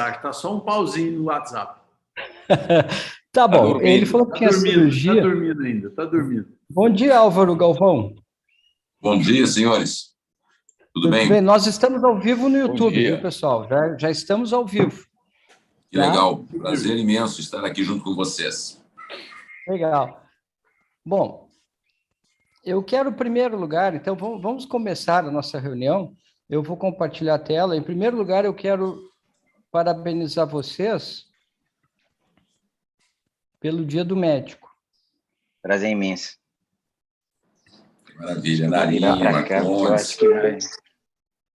mensagem, tá só um pauzinho no WhatsApp. Tá bom, ele falou que tinha cirurgia. Tá dormindo ainda, tá dormindo. Bom dia, Álvaro Galvão. Bom dia, senhores. Tudo bem? Bem, nós estamos ao vivo no YouTube, viu, pessoal? Já estamos ao vivo. Que legal, prazer imenso estar aqui junto com vocês. Legal. Bom, eu quero, em primeiro lugar, então vamos começar a nossa reunião. Eu vou compartilhar a tela. Em primeiro lugar, eu quero parabenizar vocês pelo Dia do Médico. Prazer imenso. Que maravilha. Narinha, Marcondes,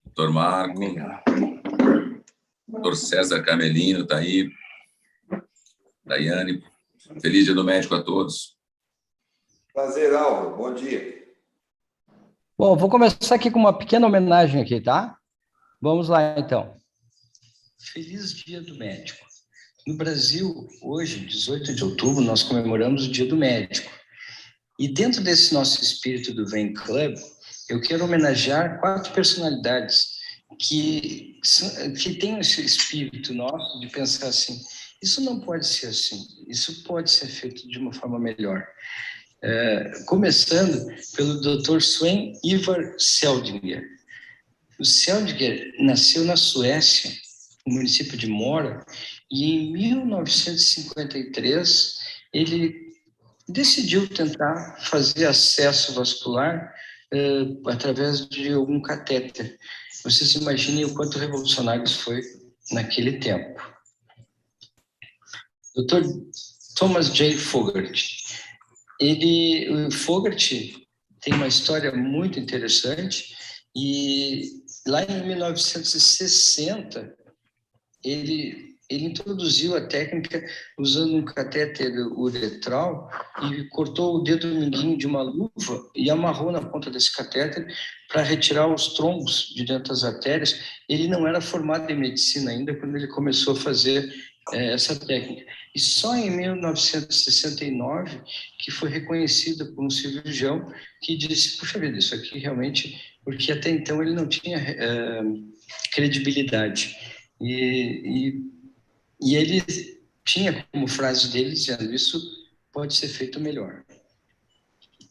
doutor Marco, doutor César Camelino está aí, Daiane. Feliz Dia do Médico a todos. Prazer, Álvaro. Bom dia. Bom, vou começar aqui com uma pequena homenagem aqui, tá? Vamos lá, então. Feliz Dia do Médico. No Brasil, hoje, 18 de outubro, nós comemoramos o Dia do Médico. E dentro desse nosso espírito do Vem Club, eu quero homenagear 4 personalidades que têm esse espírito nosso de pensar assim, isso não pode ser assim, isso pode ser feito de uma forma melhor. Começando pelo Dr. Sven Ivar Seldinger. O Seldinger nasceu na Suécia, no município de Mora, e em 1953 ele decidiu tentar fazer acesso vascular através de algum catéter. Vocês imaginem o quanto revolucionário isso foi naquele tempo. Dr. Thomas J. Fogarty. O Fogarty tem uma história muito interessante e lá em 1960 ele introduziu a técnica usando um catéter uretral e cortou o dedo mindinho de uma luva e amarrou na ponta desse catéter para retirar os trombos de dentro das artérias. Ele não era formado em medicina ainda quando ele começou a fazer essa técnica. E só em 1969 que foi reconhecida por um cirurgião que disse, puxa vida, isso aqui realmente... Porque até então ele não tinha credibilidade. E ele tinha como frase dele dizendo, isso pode ser feito melhor.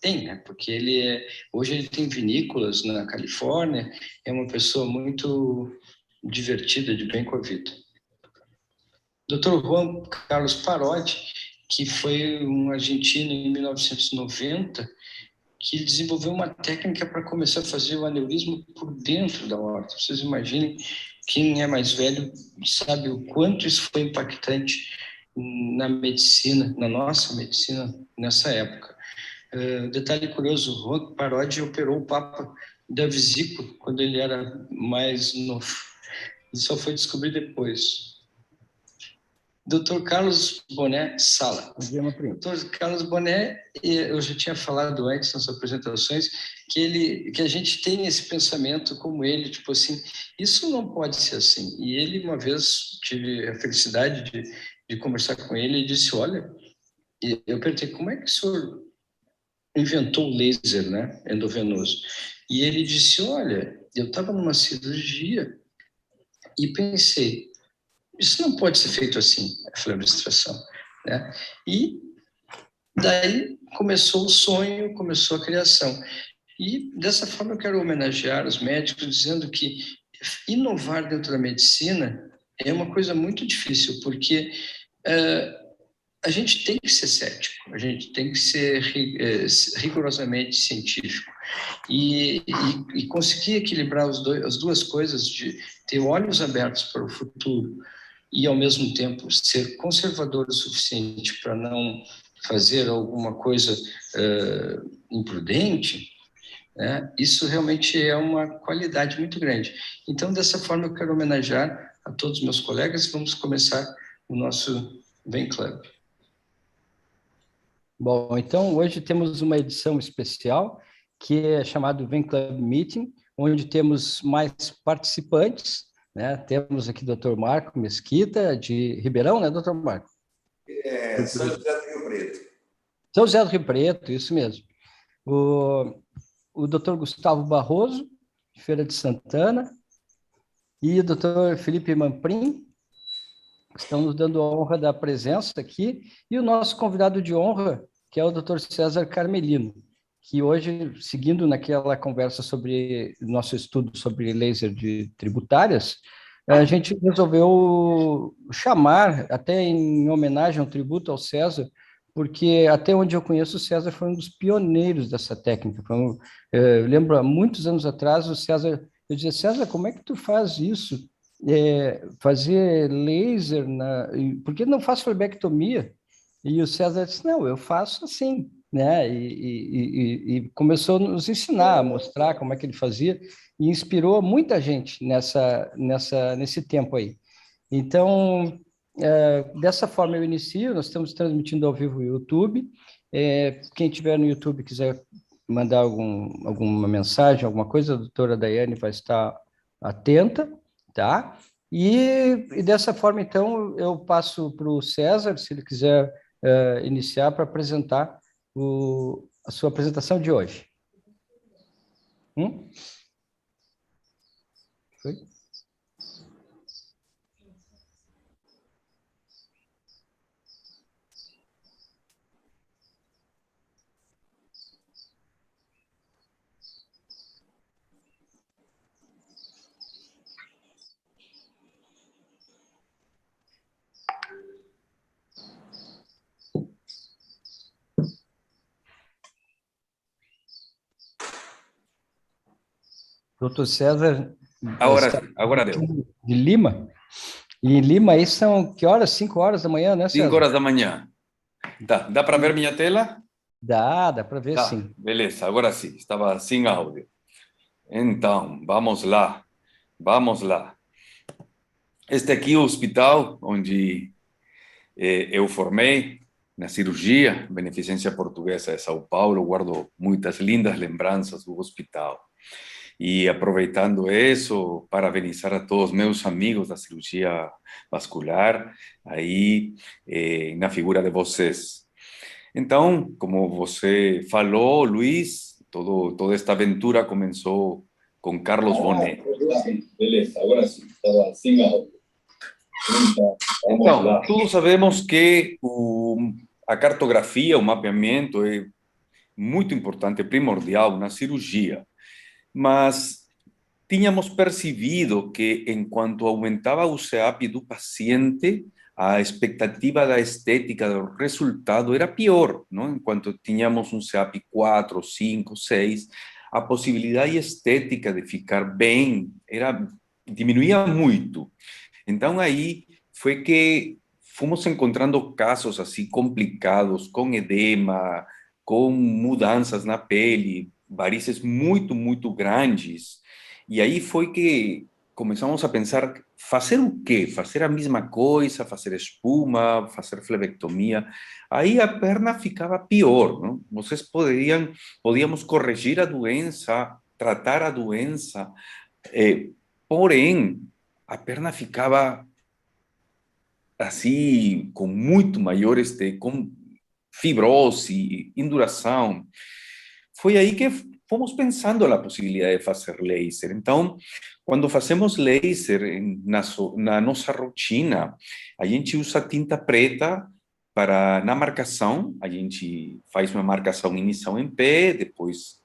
Tem, né? Porque hoje ele tem vinícolas na Califórnia, é uma pessoa muito divertida, de bem com a vida. Dr. Juan Carlos Parodi, que foi um argentino em 1990, que desenvolveu uma técnica para começar a fazer o aneurisma por dentro da aorta. Vocês imaginem, quem é mais velho sabe o quanto isso foi impactante na medicina, na nossa medicina, nessa época. Detalhe curioso, o Juan Parodi operou o Papa da vesícula quando ele era mais novo. E só foi descobrir depois. Dr. Carlos Boné Sala. Dr. Carlos Boné, eu já tinha falado antes nas apresentações, que a gente tem esse pensamento como ele, tipo assim, isso não pode ser assim. E ele, uma vez, tive a felicidade de conversar com ele e disse, olha, eu perguntei, como é que o senhor inventou o laser, né, endovenoso? E ele disse, olha, eu estava numa cirurgia e pensei, isso não pode ser feito assim, a flebestização, né? E daí começou o sonho, começou a criação. E dessa forma eu quero homenagear os médicos dizendo que inovar dentro da medicina é uma coisa muito difícil, porque a gente tem que ser cético, a gente tem que ser rigorosamente científico e conseguir equilibrar as duas coisas de ter olhos abertos para o futuro e, ao mesmo tempo, ser conservador o suficiente para não fazer alguma coisa imprudente, né? Isso realmente é uma qualidade muito grande. Então, dessa forma, eu quero homenagear a todos os meus colegas e vamos começar o nosso Vem Club. Bom, então, hoje temos uma edição especial que é chamada Vem Club Meeting, onde temos mais participantes, né? Temos aqui o Dr. Marco Mesquita, de Ribeirão, né, Dr. Marco? São José do Rio Preto. São José do Rio Preto, isso mesmo. O Dr. Gustavo Barroso, de Feira de Santana, e o Dr. Felipe Mamprim, estão nos dando a honra da presença aqui, e o nosso convidado de honra, que é o Dr. César Carmelino, que hoje, seguindo naquela conversa sobre nosso estudo sobre laser de tributárias, a gente resolveu chamar, até em homenagem, um tributo ao César, porque até onde eu conheço, o César foi um dos pioneiros dessa técnica. Eu lembro, há muitos anos atrás, o César, eu dizia, César, como é que tu faz isso? Fazer laser, por que não faz flebectomia? E o César disse, não, eu faço assim, né? E começou a nos ensinar, a mostrar como é que ele fazia, e inspirou muita gente nesse tempo aí. Então, dessa forma eu inicio, nós estamos transmitindo ao vivo no YouTube. Quem tiver no YouTube quiser mandar alguma mensagem, alguma coisa, a doutora Daiane vai estar atenta, tá? E dessa forma, então, eu passo para o César, se ele quiser iniciar para apresentar a sua apresentação de hoje. Foi? Doutor César, Agora deu. de Lima. E em Lima aí são que horas? 5 horas da manhã, né, César? 5 horas da manhã. Dá para ver minha tela? Dá para ver sim. Beleza, agora sim, estava sem áudio. Então, vamos lá. Este aqui é o hospital onde eu formei na cirurgia, Beneficência Portuguesa de São Paulo. Guardo muitas lindas lembranças do hospital. E aproveitando isso, parabenizar a todos meus amigos da cirurgia vascular, aí na figura de vocês. Então, como você falou, Luiz, toda esta aventura começou com Carlos Bonet. Beleza, agora sim, estava sem áudio. Então, todos sabemos que a cartografia, o mapeamento é muito importante, primordial na cirurgia. Mas tínhamos percebido que, enquanto aumentava o CEAP do paciente, a expectativa da estética do resultado era pior, não? Enquanto tínhamos um CEAP 4, 5, 6, a possibilidade estética de ficar bem diminuía muito. Então, aí foi que fomos encontrando casos assim complicados, com edema, com mudanças na pele, varizes muito, muito grandes. E aí foi que começamos a pensar, fazer o quê? Fazer a mesma coisa, fazer espuma, fazer flebectomia. Aí a perna ficava pior, não? Podíamos corrigir a doença, tratar a doença, porém, a perna ficava assim, com muito maior, com fibrose, induração. Foi aí que fomos pensando na possibilidade de fazer laser. Então, quando fazemos laser na nossa rotina, a gente usa tinta preta na marcação. A gente faz uma marcação inicial em pé, depois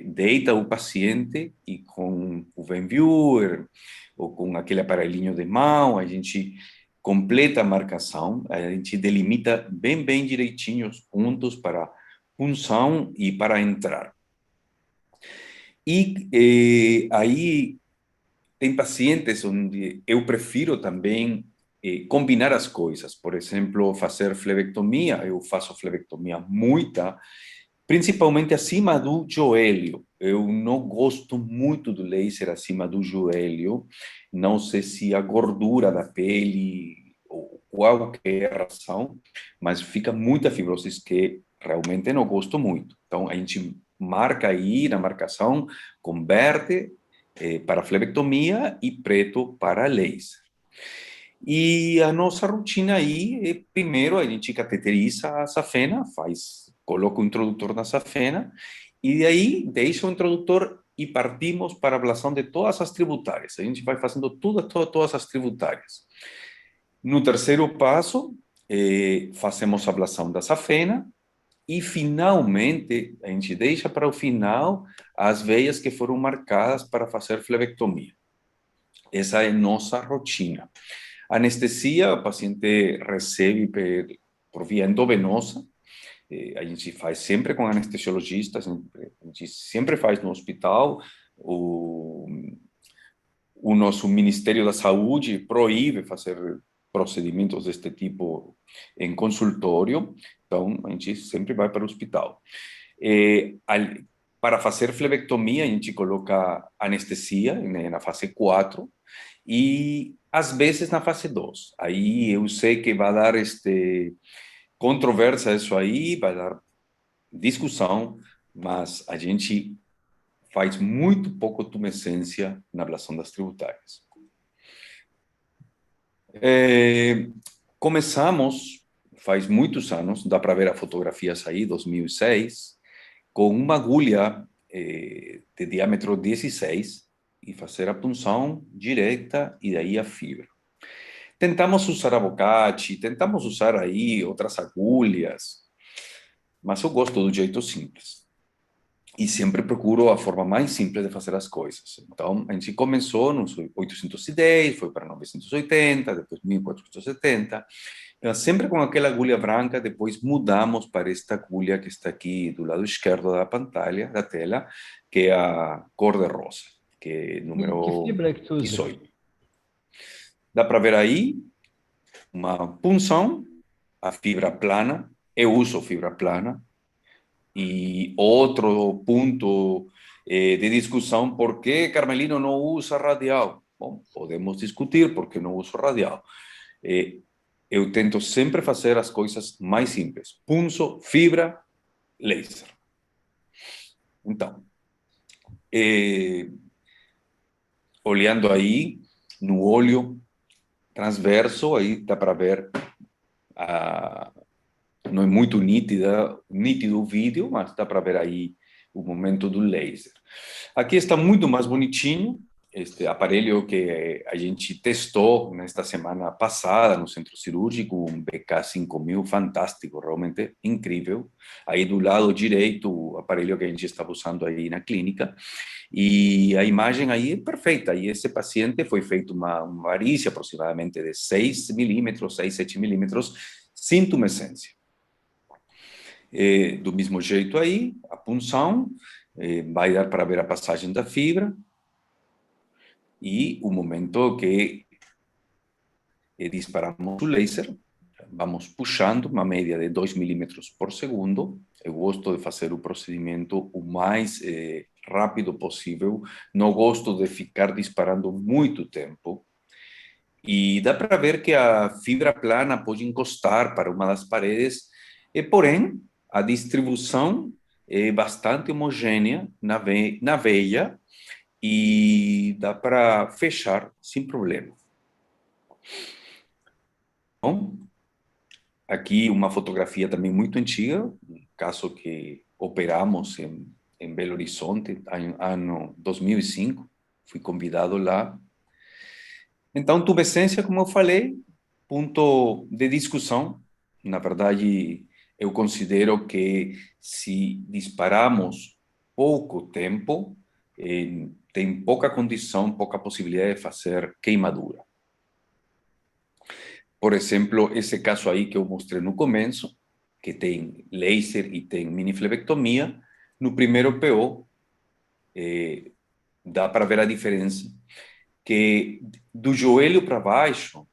deita o paciente e com o Venviewer ou com aquele aparelhinho de mão, a gente completa a marcação, a gente delimita bem direitinho os pontos para punção e para entrar. E aí tem pacientes onde eu prefiro também combinar as coisas. Por exemplo, fazer flebectomia, eu faço flebectomia muita, principalmente acima do joelho. Eu não gosto muito do laser acima do joelho. Não sei se a gordura da pele ou qual que é a razão, mas fica muita fibrose que realmente não gosto muito. Então, a gente marca aí na marcação, converte para flebectomia e preto para laser. E a nossa rotina aí, primeiro a gente cateteriza a safena, coloca o introdutor na safena, e daí deixa o introdutor e partimos para a ablação de todas as tributárias. A gente vai fazendo todas as tributárias. No terceiro passo, fazemos a ablação da safena e, finalmente, a gente deixa para o final as veias que foram marcadas para fazer flebectomia. Essa é nossa rotina. Anestesia, o paciente recebe por via endovenosa. A gente faz sempre com anestesiologista, a gente sempre faz no hospital. O nosso Ministério da Saúde proíbe fazer procedimentos deste tipo em consultório, então a gente sempre vai para o hospital. Para fazer flebectomia, a gente coloca anestesia na fase 4 e às vezes na fase 2. Aí eu sei que vai dar controvérsia isso aí, vai dar discussão, mas a gente faz muito pouco tumescência na ablação das tributárias. Começamos, faz muitos anos, dá para ver a fotografias aí, 2006, com uma agulha de diâmetro 16 e fazer a punção direta e daí a fibra. Tentamos usar abocate, tentamos usar aí outras agulhas, mas eu gosto do jeito simples. E sempre procuro a forma mais simples de fazer as coisas. Então, a gente começou nos 810, foi para 980, depois 1470, sempre com aquela agulha branca. Depois mudamos para esta agulha que está aqui do lado esquerdo da pantalla, da tela, que é a cor-de-rosa, que é número Que fibra que tu usa? 18. Dá para ver aí uma punção, a fibra plana. Eu uso fibra plana. E outro ponto de discussão, por que Carmelino não usa radial? Bom, podemos discutir por que não uso radial. Eu tento sempre fazer as coisas mais simples. Punzo, fibra, laser. Então, olhando aí no olho transverso, aí dá para ver não é muito nítido o vídeo, mas dá para ver aí o momento do laser. Aqui está muito mais bonitinho, este aparelho que a gente testou nesta semana passada no centro cirúrgico, um BK5000 fantástico, realmente incrível. Aí do lado direito, o aparelho que a gente estava usando aí na clínica, e a imagem aí é perfeita. E esse paciente foi feito uma varícia aproximadamente de 6 milímetros, 6, 7 milímetros, sem tumescência. Do mesmo jeito aí, a punção, vai dar para ver a passagem da fibra e o momento que disparamos o laser, vamos puxando uma média de 2 milímetros por segundo. Eu gosto de fazer o procedimento o mais rápido possível, não gosto de ficar disparando muito tempo. E dá para ver que a fibra plana pode encostar para uma das paredes, porém, a distribuição é bastante homogênea na veia e dá para fechar sem problema. Bom, aqui uma fotografia também muito antiga, um caso que operamos em Belo Horizonte, ano 2005, fui convidado lá. Então, tumescência, como eu falei, ponto de discussão. Na verdade, eu considero que se disparamos pouco tempo, tem pouca condição, pouca possibilidade de fazer queimadura. Por exemplo, esse caso aí que eu mostrei no começo, que tem laser e tem miniflebectomia, no primeiro PO, dá para ver a diferença, que do joelho para baixo,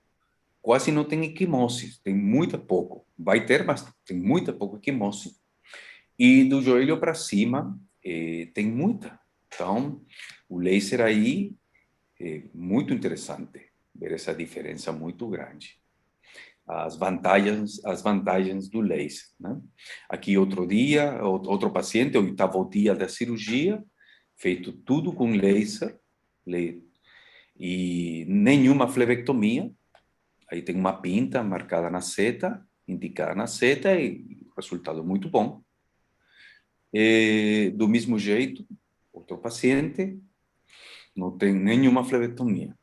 quase não tem equimose, tem muito pouco. Vai ter, mas tem muito pouco equimose. E do joelho para cima, tem muita. Então, o laser aí é muito interessante, ver essa diferença muito grande. As vantagens do laser, né? Aqui outro dia, outro paciente, o 8º dia da cirurgia, feito tudo com laser, e nenhuma flebectomia. Aí tem uma pinta marcada na seta, indicada na seta, e resultado muito bom. Do mesmo jeito, outro paciente, não tem nenhuma flebectomia.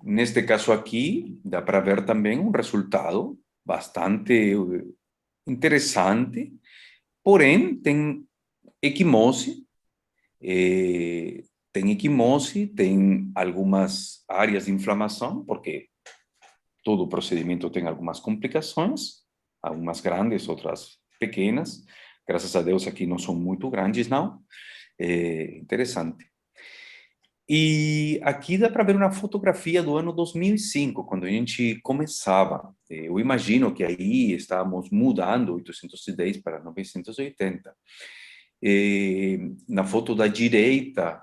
neste caso aqui, dá para ver também um resultado bastante interessante, porém tem equimose, tem algumas áreas de inflamação, porque todo procedimento tem algumas complicações, algumas grandes, outras pequenas. Graças a Deus aqui não são muito grandes, não. Interessante. E aqui dá para ver uma fotografia do ano 2005, quando a gente começava. Eu imagino que aí estávamos mudando 810 para 980. Na foto da direita,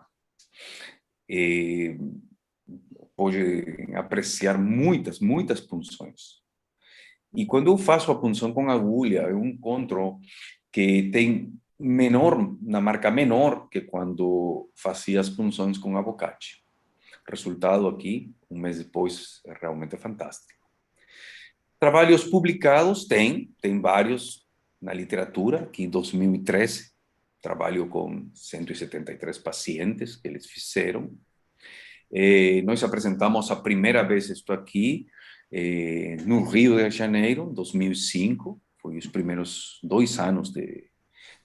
pode apreciar muitas punções. E quando eu faço a punção com agulha, eu encontro que tem uma marca menor que quando fazia as punções com abacate. O resultado aqui, um mês depois, é realmente fantástico. Trabalhos publicados, tem vários na literatura, aqui em 2013, trabalho com 173 pacientes que eles fizeram. Nós apresentamos a primeira vez isto aqui no Rio de Janeiro, em 2005, foi os primeiros 2 anos de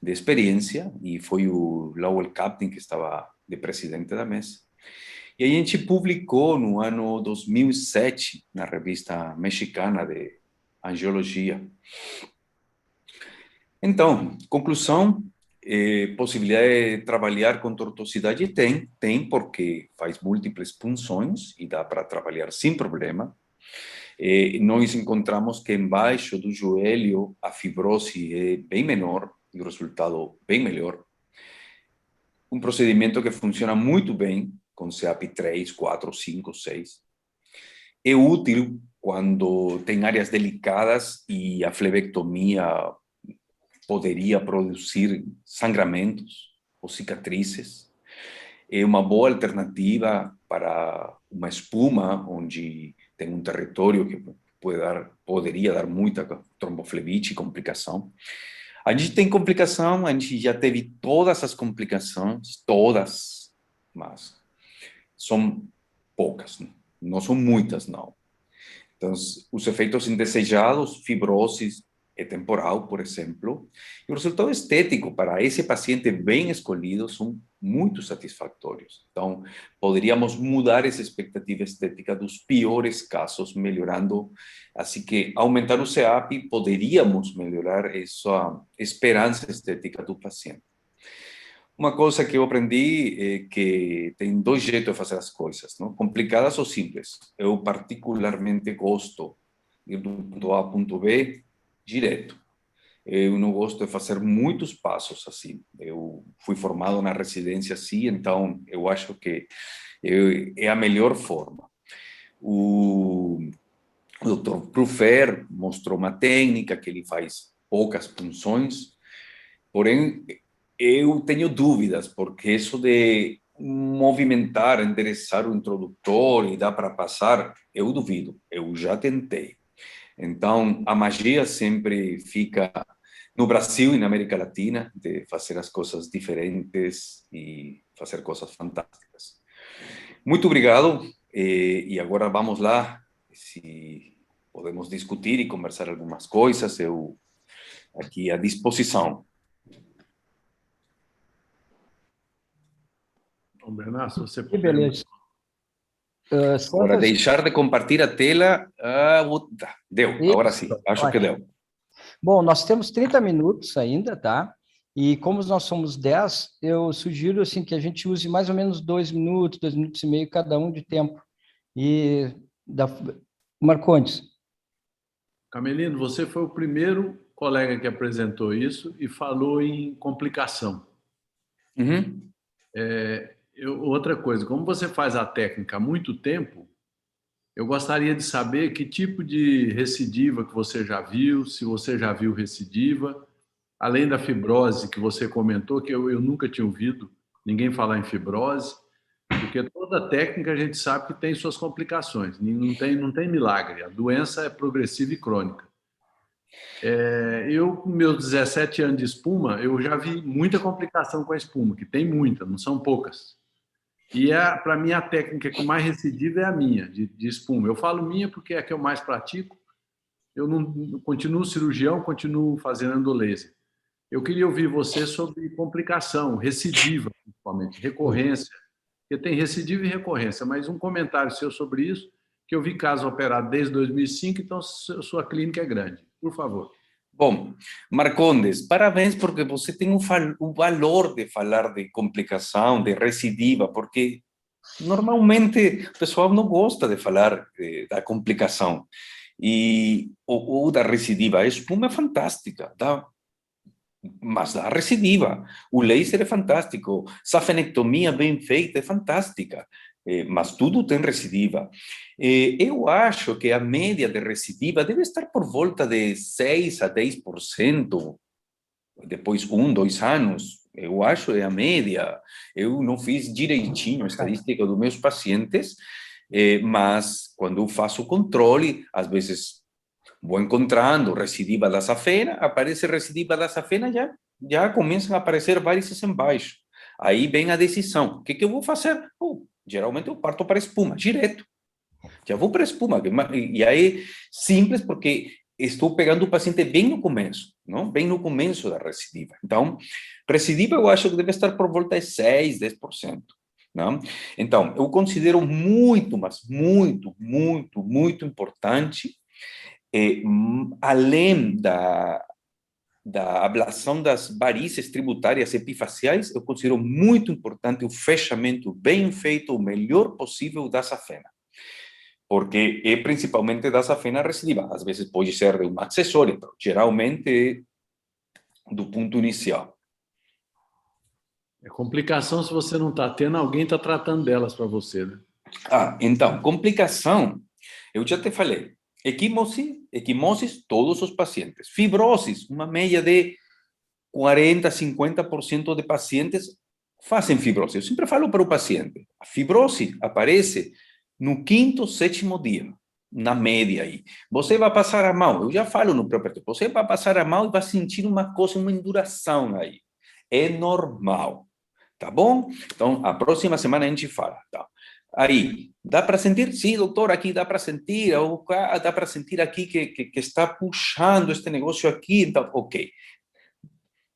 experiência, e foi o Lowell Captain que estava de presidente da mesa. E a gente publicou no ano 2007, na revista mexicana de angiologia. Então, conclusão, possibilidade de trabalhar com tortuosidade tem porque faz múltiplas punções e dá para trabalhar sem problema. Nós encontramos que embaixo do joelho a fibrose é bem menor e o resultado bem melhor. Um procedimento que funciona muito bem com CEAP 3, 4, 5, 6. É útil quando tem áreas delicadas e a flebectomia poderia produzir sangramentos ou cicatrizes. É uma boa alternativa para uma espuma, onde tem um território que poderia dar muita tromboflebite e complicação. A gente tem complicação, a gente já teve todas as complicações, todas, mas são poucas, não são muitas, não. Então, os efeitos indesejados, fibrose temporal, por exemplo, e o resultado estético para esse paciente bem escolhido são muito satisfatórios. Então, poderíamos mudar essa expectativa estética dos piores casos, melhorando, assim que aumentar o CEAP, poderíamos melhorar essa esperança estética do paciente. Uma coisa que eu aprendi é que tem 2 jeitos de fazer as coisas, não? Complicadas ou simples. Eu particularmente gosto de ir do ponto A ao ponto B direto. Eu não gosto de fazer muitos passos assim. Eu fui formado na residência assim, então eu acho que é a melhor forma. O Dr. Prufer mostrou uma técnica que ele faz poucas punções, porém eu tenho dúvidas, porque isso de movimentar, endereçar o introdutor e dar para passar, eu duvido. Eu já tentei. Então, a magia sempre fica no Brasil e na América Latina, de fazer as coisas diferentes e fazer coisas fantásticas. Muito obrigado. E agora vamos lá, se podemos discutir e conversar algumas coisas, eu aqui à disposição. Bom, Bernardo, se você Que puder... beleza. Agora, deixar de compartilhar a tela. Deu, agora sim, acho que deu. Bom, nós temos 30 minutos ainda, tá? E como nós somos 10, eu sugiro assim, que a gente use mais ou menos 2 minutos, 2 minutos e meio cada um de tempo. E Marcondes. Camelino, você foi o primeiro colega que apresentou isso e falou em complicação. Uhum. Outra coisa, como você faz a técnica há muito tempo, eu gostaria de saber que tipo de recidiva que você já viu, se você já viu recidiva, além da fibrose que você comentou, que eu nunca tinha ouvido ninguém falar em fibrose, porque toda técnica a gente sabe que tem suas complicações, não tem milagre, a doença é progressiva e crônica. Eu, com meus 17 anos de espuma, eu já vi muita complicação com a espuma, que tem muita, não são poucas. E para mim a técnica com mais recidiva é a minha, de espuma. Eu falo minha porque é a que eu mais pratico. Eu não continuo cirurgião, continuo fazendo endolaser. Eu queria ouvir você sobre complicação, recidiva, principalmente, recorrência. Porque tem recidiva e recorrência, mas um comentário seu sobre isso, que eu vi caso operado desde 2005, então sua clínica é grande. Por favor. Bom, Marcondes, parabéns porque você tem o valor de falar de complicação, de recidiva, porque normalmente o pessoal não gosta de falar da complicação ou da recidiva. A espuma é fantástica, tá? Mas dá recidiva. O laser é fantástico. Safenectomia bem feita é fantástica. Mas tudo tem recidiva. Eu acho que a média de recidiva deve estar por volta de 6 a 10%, depois 1, 2 anos. Eu acho que é a média. Eu não fiz direitinho a estatística dos meus pacientes, mas quando eu faço o controle, às vezes vou encontrando recidiva da safena, aparece recidiva da safena, já começam a aparecer várices embaixo. Aí vem a decisão. O que eu vou fazer? Geralmente eu parto para espuma, direto. Já vou para espuma. E aí, simples, porque estou pegando o paciente bem no começo, não? Bem no começo da recidiva. Então, recidiva eu acho que deve estar por volta de 6, 10%. Não? Então, eu considero muito, mas muito, muito, muito importante, além da ablação das varizes tributárias epifaciais, eu considero muito importante o fechamento bem feito, o melhor possível da safena. Porque é principalmente da safena recidiva. Às vezes pode ser de uma acessória, então, geralmente é do ponto inicial. É complicação se você não está tendo, alguém está tratando delas para você, né? Então, complicação, eu já te falei. Equimoses, todos os pacientes. Fibroses, uma média de 40%, 50% de pacientes fazem fibrose. Eu sempre falo para o paciente, a fibrose aparece no 5º, 7º dia, na média aí. Você vai passar a mão, eu já falo no próprio tempo, você vai passar a mão e vai sentir uma coisa, uma enduração aí. É normal, tá bom? Então, a próxima semana a gente fala, tá? Aí, dá para sentir? Sim, doutor, aqui dá para sentir, ou dá para sentir aqui que está puxando este negócio aqui, então, ok.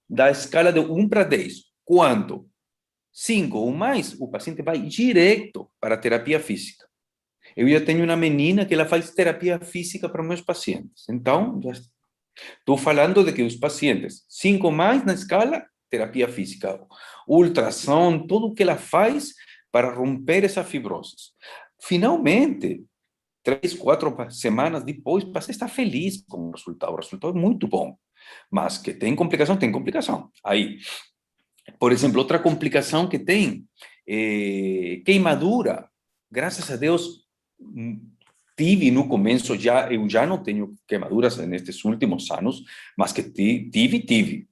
Da escala de 1 para 10, quanto? 5 ou mais, o paciente vai direto para a terapia física. Eu já tenho uma menina que ela faz terapia física para meus pacientes. Então, já estou falando de que os pacientes, 5 mais na escala, terapia física. Ultrassom, tudo o que ela faz para romper essa fibrose. Finalmente, 3, 4 semanas depois, o paciente está feliz com o resultado. O resultado é muito bom. Mas que tem complicação, tem complicação. Aí, por exemplo, outra complicação que tem é queimadura. Graças a Deus, tive no começo, eu já não tenho queimaduras nestes últimos anos, mas que tive.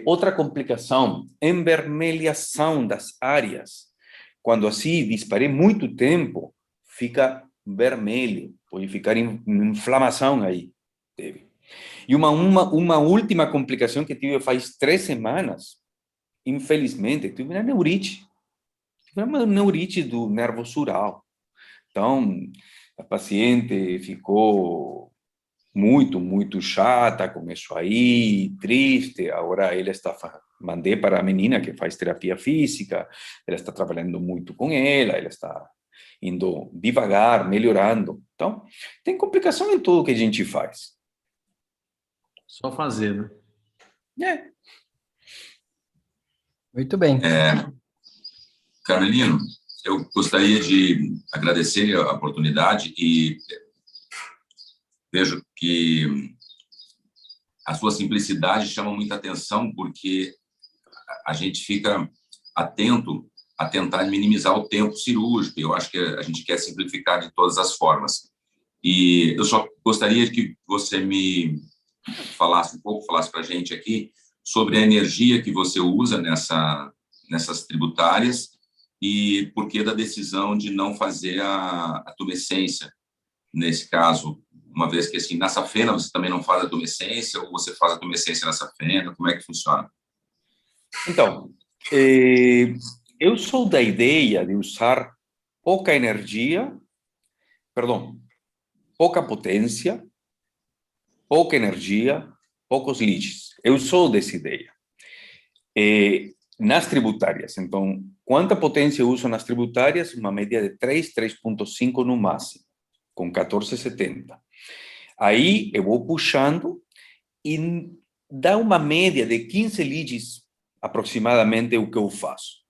Outra complicação, envermelhação das áreas. Quando assim disparei muito tempo, fica vermelho, pode ficar inflamação aí. Teve. E uma última complicação que tive faz 3 semanas, infelizmente, tive uma neurite. Tive uma neurite do nervo sural. Então, a paciente ficou muito, muito chata com isso aí, triste. Agora ela mandei para a menina que faz terapia física, ela está trabalhando muito com ela está indo devagar, melhorando. Então, tem complicação em tudo que a gente faz. Só fazer, né? Muito bem. Carmelino, eu gostaria de agradecer a oportunidade e vejo que a sua simplicidade chama muita atenção, porque a gente fica atento a tentar minimizar o tempo cirúrgico. Eu acho que a gente quer simplificar de todas as formas. E eu só gostaria que você me falasse um pouco, falasse para a gente aqui sobre a energia que você usa nessas tributárias e por que da decisão de não fazer a tumescência, nesse caso, uma vez que assim, na safena você também não faz a tumescência ou você faz a tumescência na safena, como é que funciona? Então, eu sou da ideia de usar pouca energia, perdão, pouca potência, pouca energia, poucos leads. Eu sou dessa ideia. Nas tributárias, então, quanta potência eu uso nas tributárias? Uma média de 3, 3,5 no máximo, com 14,70. Aí eu vou puxando e dá uma média de 15 leads aproximadamente o que eu faço.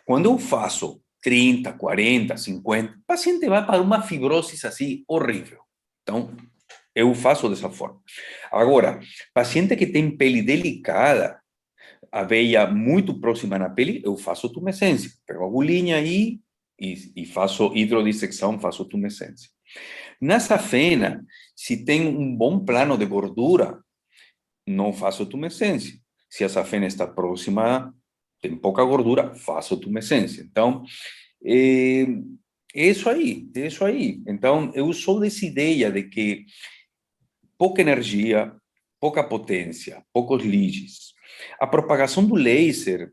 Quando eu faço 30, 40, 50, o paciente vai para uma fibrose assim horrível. Então, eu faço dessa forma. Agora, paciente que tem pele delicada, a veia muito próxima na pele, eu faço tumescência. Pego a agulhinha aí e faço hidrodissecção, faço tumescência. Na safena, se tem um bom plano de gordura, não faço tumescência. Se a safena está próxima, tem pouca gordura, faço tumescência. Então, é isso aí, é isso aí. Então, eu sou dessa ideia de que pouca energia, pouca potência, poucos leads. A propagação do laser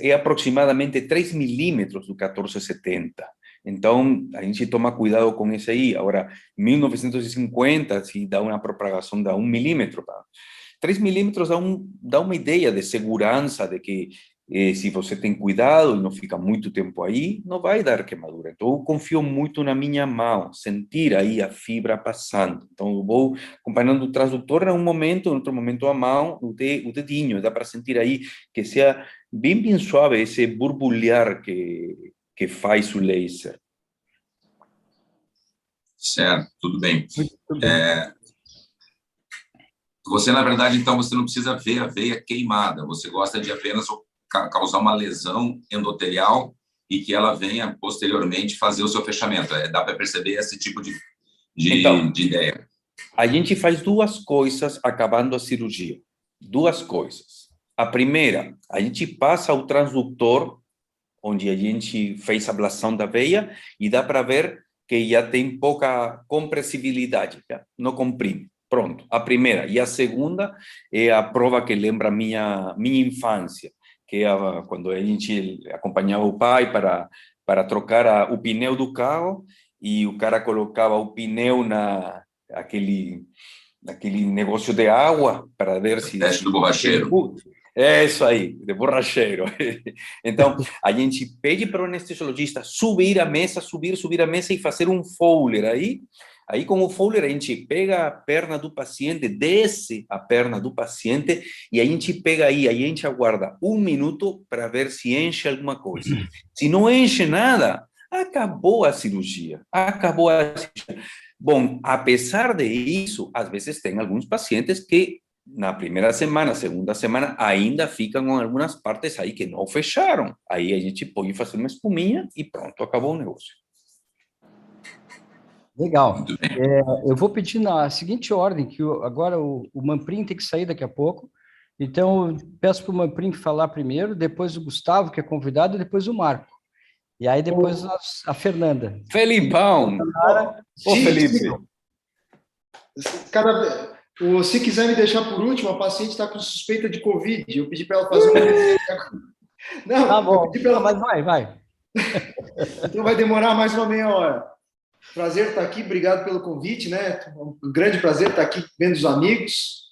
é aproximadamente 3 milímetros do 1470. Então, a gente toma cuidado com isso aí. Agora, 1950, se dá uma propagação de 1 milímetro, tá? 3 milímetros dá uma ideia de segurança, de que se você tem cuidado e não fica muito tempo aí, não vai dar queimadura. Então, eu confio muito na minha mão, sentir aí a fibra passando. Então, eu vou acompanhando o transdutor em um momento, em outro momento a mão, o dedinho. Dá para sentir aí que seja bem, bem suave esse borbulhar que faz o laser. Certo, tudo bem. Muito bem. Você, na verdade, então, você não precisa ver a veia queimada, você gosta de apenas causar uma lesão endotelial e que ela venha, posteriormente, fazer o seu fechamento. Dá para perceber esse tipo de ideia. A gente faz duas coisas acabando a cirurgia. Duas coisas. A primeira, a gente passa o transdutor, onde a gente fez a ablação da veia, e dá para ver que já tem pouca compressibilidade, já não comprime. Pronto, a primeira. E a segunda é a prova que lembra minha infância, que é quando a gente acompanhava o pai para trocar o pneu do carro, e o cara colocava o pneu naquele negócio de água para ver se... Teste do borracheiro. É isso aí, de borracheiro. Então, a gente pede para o anestesiologista subir a mesa e fazer um Fowler aí. Aí, com o Fowler, a gente pega a perna do paciente, desce a perna do paciente, e a gente pega aí, a gente aguarda 1 minuto para ver se enche alguma coisa. Se não enche nada, acabou a cirurgia. Acabou a cirurgia. Bom, apesar de isso, às vezes tem alguns pacientes que na primeira semana, segunda semana, ainda ficam com algumas partes aí que não fecharam. Aí a gente pode fazer uma espuminha e pronto, acabou o negócio. Legal. Eu vou pedir na seguinte ordem, que agora o Manprim tem que sair daqui a pouco. Então, eu peço para o Manprim falar primeiro, depois o Gustavo, que é convidado, e depois o Marco. E aí depois a Fernanda. Felipão! Ô, Felipe! Se quiser me deixar por último, a paciente está com suspeita de Covid. Eu pedi para ela fazer uma... Não, tá bom, ela... mas vai. Então vai demorar mais uma meia hora. Prazer estar aqui, obrigado pelo convite, né? Um grande prazer estar aqui vendo os amigos.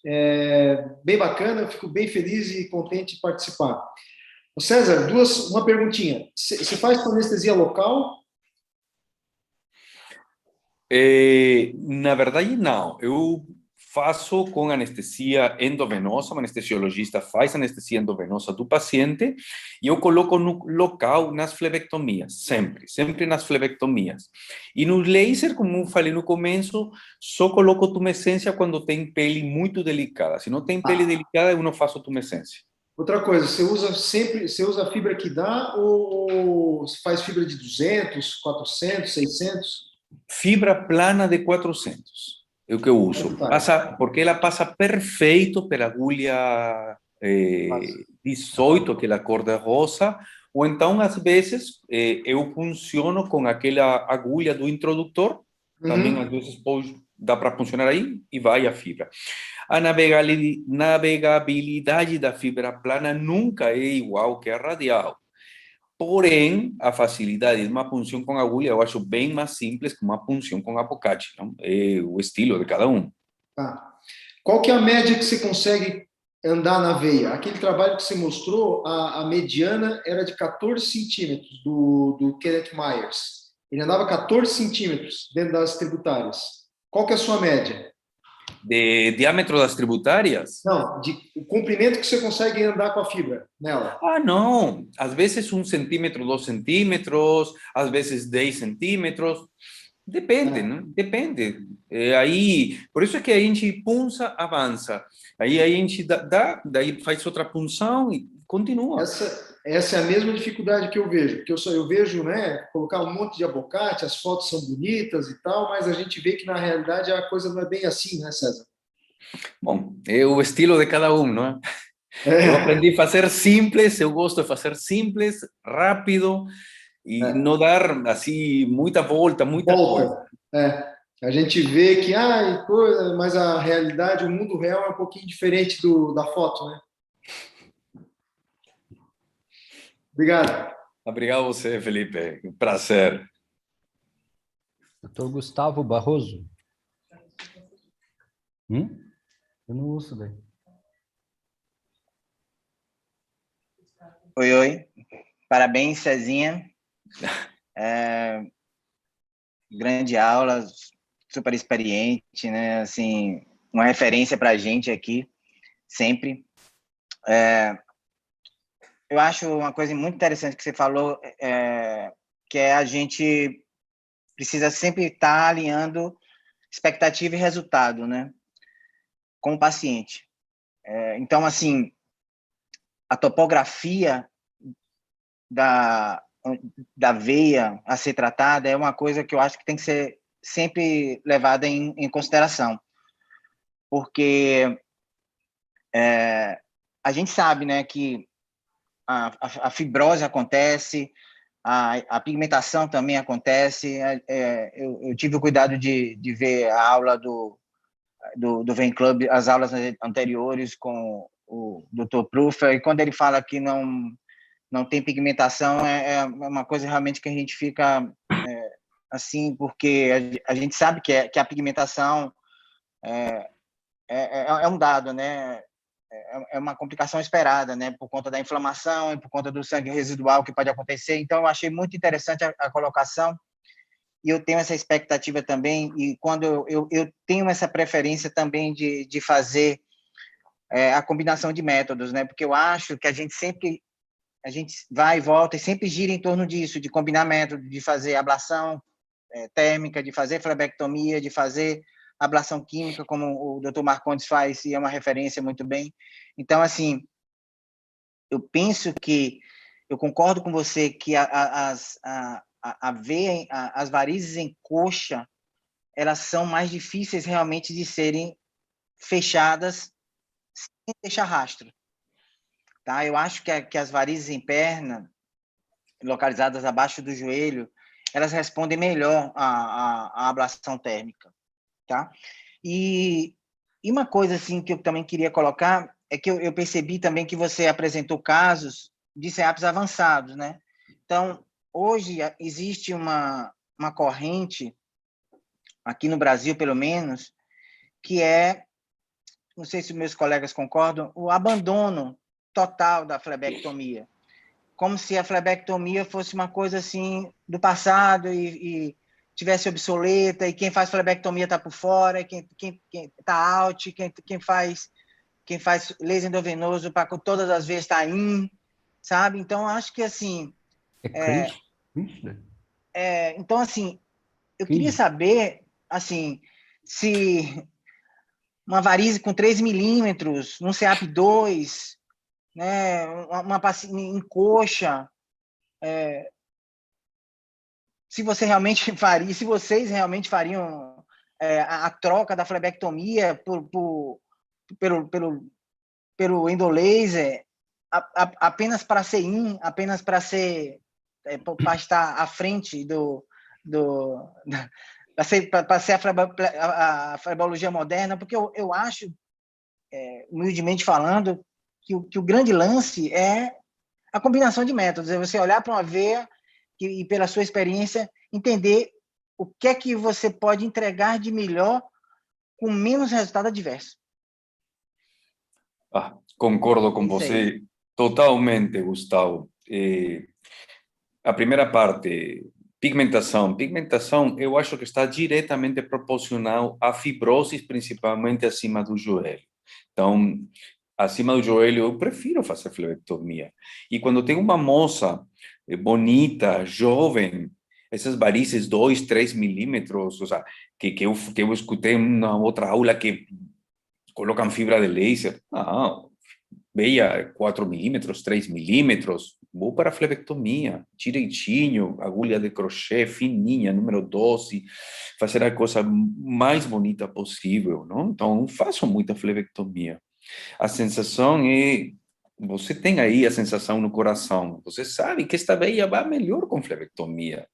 Bem bacana, eu fico bem feliz e contente de participar. César, uma perguntinha. Você faz com anestesia local? Na verdade, não. Eu faço com anestesia endovenosa, o anestesiologista faz anestesia endovenosa do paciente e eu coloco no local nas flebectomias, sempre nas flebectomias. E no laser, como eu falei no começo, só coloco tumescência quando tem pele muito delicada. Se não tem pele delicada, eu não faço tumescência. Outra coisa, você usa a fibra que dá ou você faz fibra de 200, 400, 600? Fibra plana de 400. É o que eu uso. Porque ela passa perfeito pela agulha 18, aquela cor de rosa, ou então, às vezes, eu funciono com aquela agulha do introdutor, também às vezes dá para funcionar aí, e vai a fibra. A navegabilidade da fibra plana nunca é igual que a radial. Porém, a facilidade de uma punção com agulha eu acho bem mais simples que uma punção com apocachi, não? É o estilo de cada um. Tá. Qual que é a média que você consegue andar na veia? Aquele trabalho que você mostrou, a mediana era de 14 centímetros do Kenneth Myers. Ele andava 14 centímetros dentro das tributárias. Qual que é a sua média? De diâmetro das tributárias? Não, o comprimento que você consegue andar com a fibra nela. Ah, não. Às vezes 1 centímetro, 2 centímetros, às vezes 10 centímetros. Depende, né? Depende. Aí, por isso é que a gente punça, avança. Aí a gente daí faz outra punção e continua. Essa é a mesma dificuldade que eu vejo, porque eu vejo, né, colocar um monte de abacate, as fotos são bonitas e tal, mas a gente vê que na realidade a coisa não é bem assim, né, César? Bom, é o estilo de cada um, não é? Eu aprendi a fazer simples, eu gosto de fazer simples, rápido e não dar assim muita volta, muita coisa. A gente vê que, mas a realidade, o mundo real é um pouquinho diferente da foto, né? Obrigado. Obrigado a você, Felipe. Um prazer. Doutor Gustavo Barroso. Eu não ouço daí. Oi. Parabéns, Cezinha. Grande aula, super experiente, né? Assim, uma referência para a gente aqui, sempre. Eu acho uma coisa muito interessante que você falou, que é a gente precisa sempre estar alinhando expectativa e resultado, né? Com o paciente. Então, assim, a topografia da veia a ser tratada é uma coisa que eu acho que tem que ser sempre levada em consideração, porque a gente sabe, né, que a fibrose acontece, a pigmentação também acontece. Eu tive o cuidado de ver a aula do Vein Club, as aulas anteriores com o Dr. Pruffer, e quando ele fala que não tem pigmentação, é uma coisa realmente que a gente fica assim, porque a gente sabe que a pigmentação é um dado, né? É uma complicação esperada, né? Por conta da inflamação e por conta do sangue residual que pode acontecer. Então, eu achei muito interessante a colocação e eu tenho essa expectativa também. E quando eu tenho essa preferência também de fazer a combinação de métodos, né? Porque eu acho que a gente vai e volta e sempre gira em torno disso, de combinar métodos, de fazer ablação térmica, de fazer flebectomia, de fazer ablação química, como o Dr. Marcondes faz, e é uma referência muito bem. Então, assim, eu penso que, eu concordo com você que as varizes em coxa, elas são mais difíceis realmente de serem fechadas sem deixar rastro. Tá? Eu acho que as varizes em perna, localizadas abaixo do joelho, elas respondem melhor à ablação térmica. Tá? E uma coisa assim que eu também queria colocar é que eu percebi também que você apresentou casos de CEAPs avançados, né? Então, hoje existe uma corrente, aqui no Brasil pelo menos, que não sei se meus colegas concordam, o abandono total da flebectomia. Como se a flebectomia fosse uma coisa assim do passado e tivesse obsoleta, e quem faz flebectomia está por fora, quem está out, quem faz laser endovenoso para todas as vezes está in, sabe? Então, acho que assim... então, assim, eu queria saber, assim, se uma varize com 3 milímetros, num CEAP 2, né, uma em coxa, se vocês realmente fariam a troca da flebectomia pelo endolaser apenas para ser apenas para para estar à frente para ser a flebologia moderna, porque eu acho, humildemente falando, que o grande lance é a combinação de métodos, é você olhar para uma veia e, pela sua experiência, entender o que é que você pode entregar de melhor com menos resultado adverso. Concordo com Isso aí. você totalmente, Gustavo. A primeira parte, pigmentação. Pigmentação, eu acho que está diretamente proporcional à fibrose, principalmente acima do joelho. Então, acima do joelho, eu prefiro fazer flebectomia. E quando tem uma moça bonita, jovem, essas varizes 2, 3 milímetros, ou seja, que eu escutei em uma outra aula que colocam fibra de laser. Não, veia 4 milímetros, 3 milímetros, vou para a flebectomia, direitinho, agulha de crochê, fininha, número 12, fazer a coisa mais bonita possível, não? Então, faço muita flebectomia. A sensação é, você tem aí a sensação no coração, você sabe que esta veia vai melhor com flebectomia.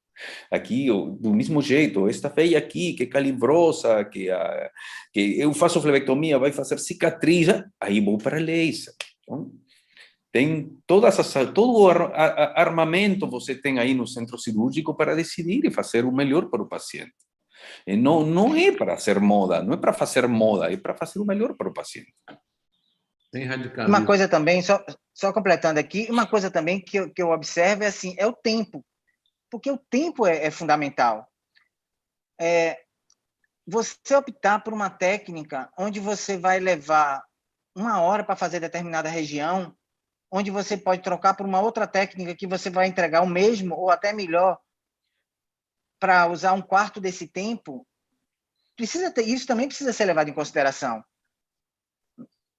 Aqui, do mesmo jeito, esta veia aqui, que é calibrosa, que eu faço flebectomia, vai fazer cicatriz, aí vou para laser. Então, tem todo o armamento você tem aí no centro cirúrgico para decidir e fazer o melhor para o paciente. E não é para fazer moda, não é para fazer moda, é para fazer o melhor para o paciente. Tem radicalismo. Uma coisa também, só completando aqui, uma coisa também que eu observo é assim, é o tempo. Porque o tempo é fundamental. Você optar por uma técnica onde você vai levar 1 hora para fazer determinada região, onde você pode trocar por uma outra técnica que você vai entregar o mesmo ou até melhor para usar 1/4 desse tempo, isso também precisa ser levado em consideração.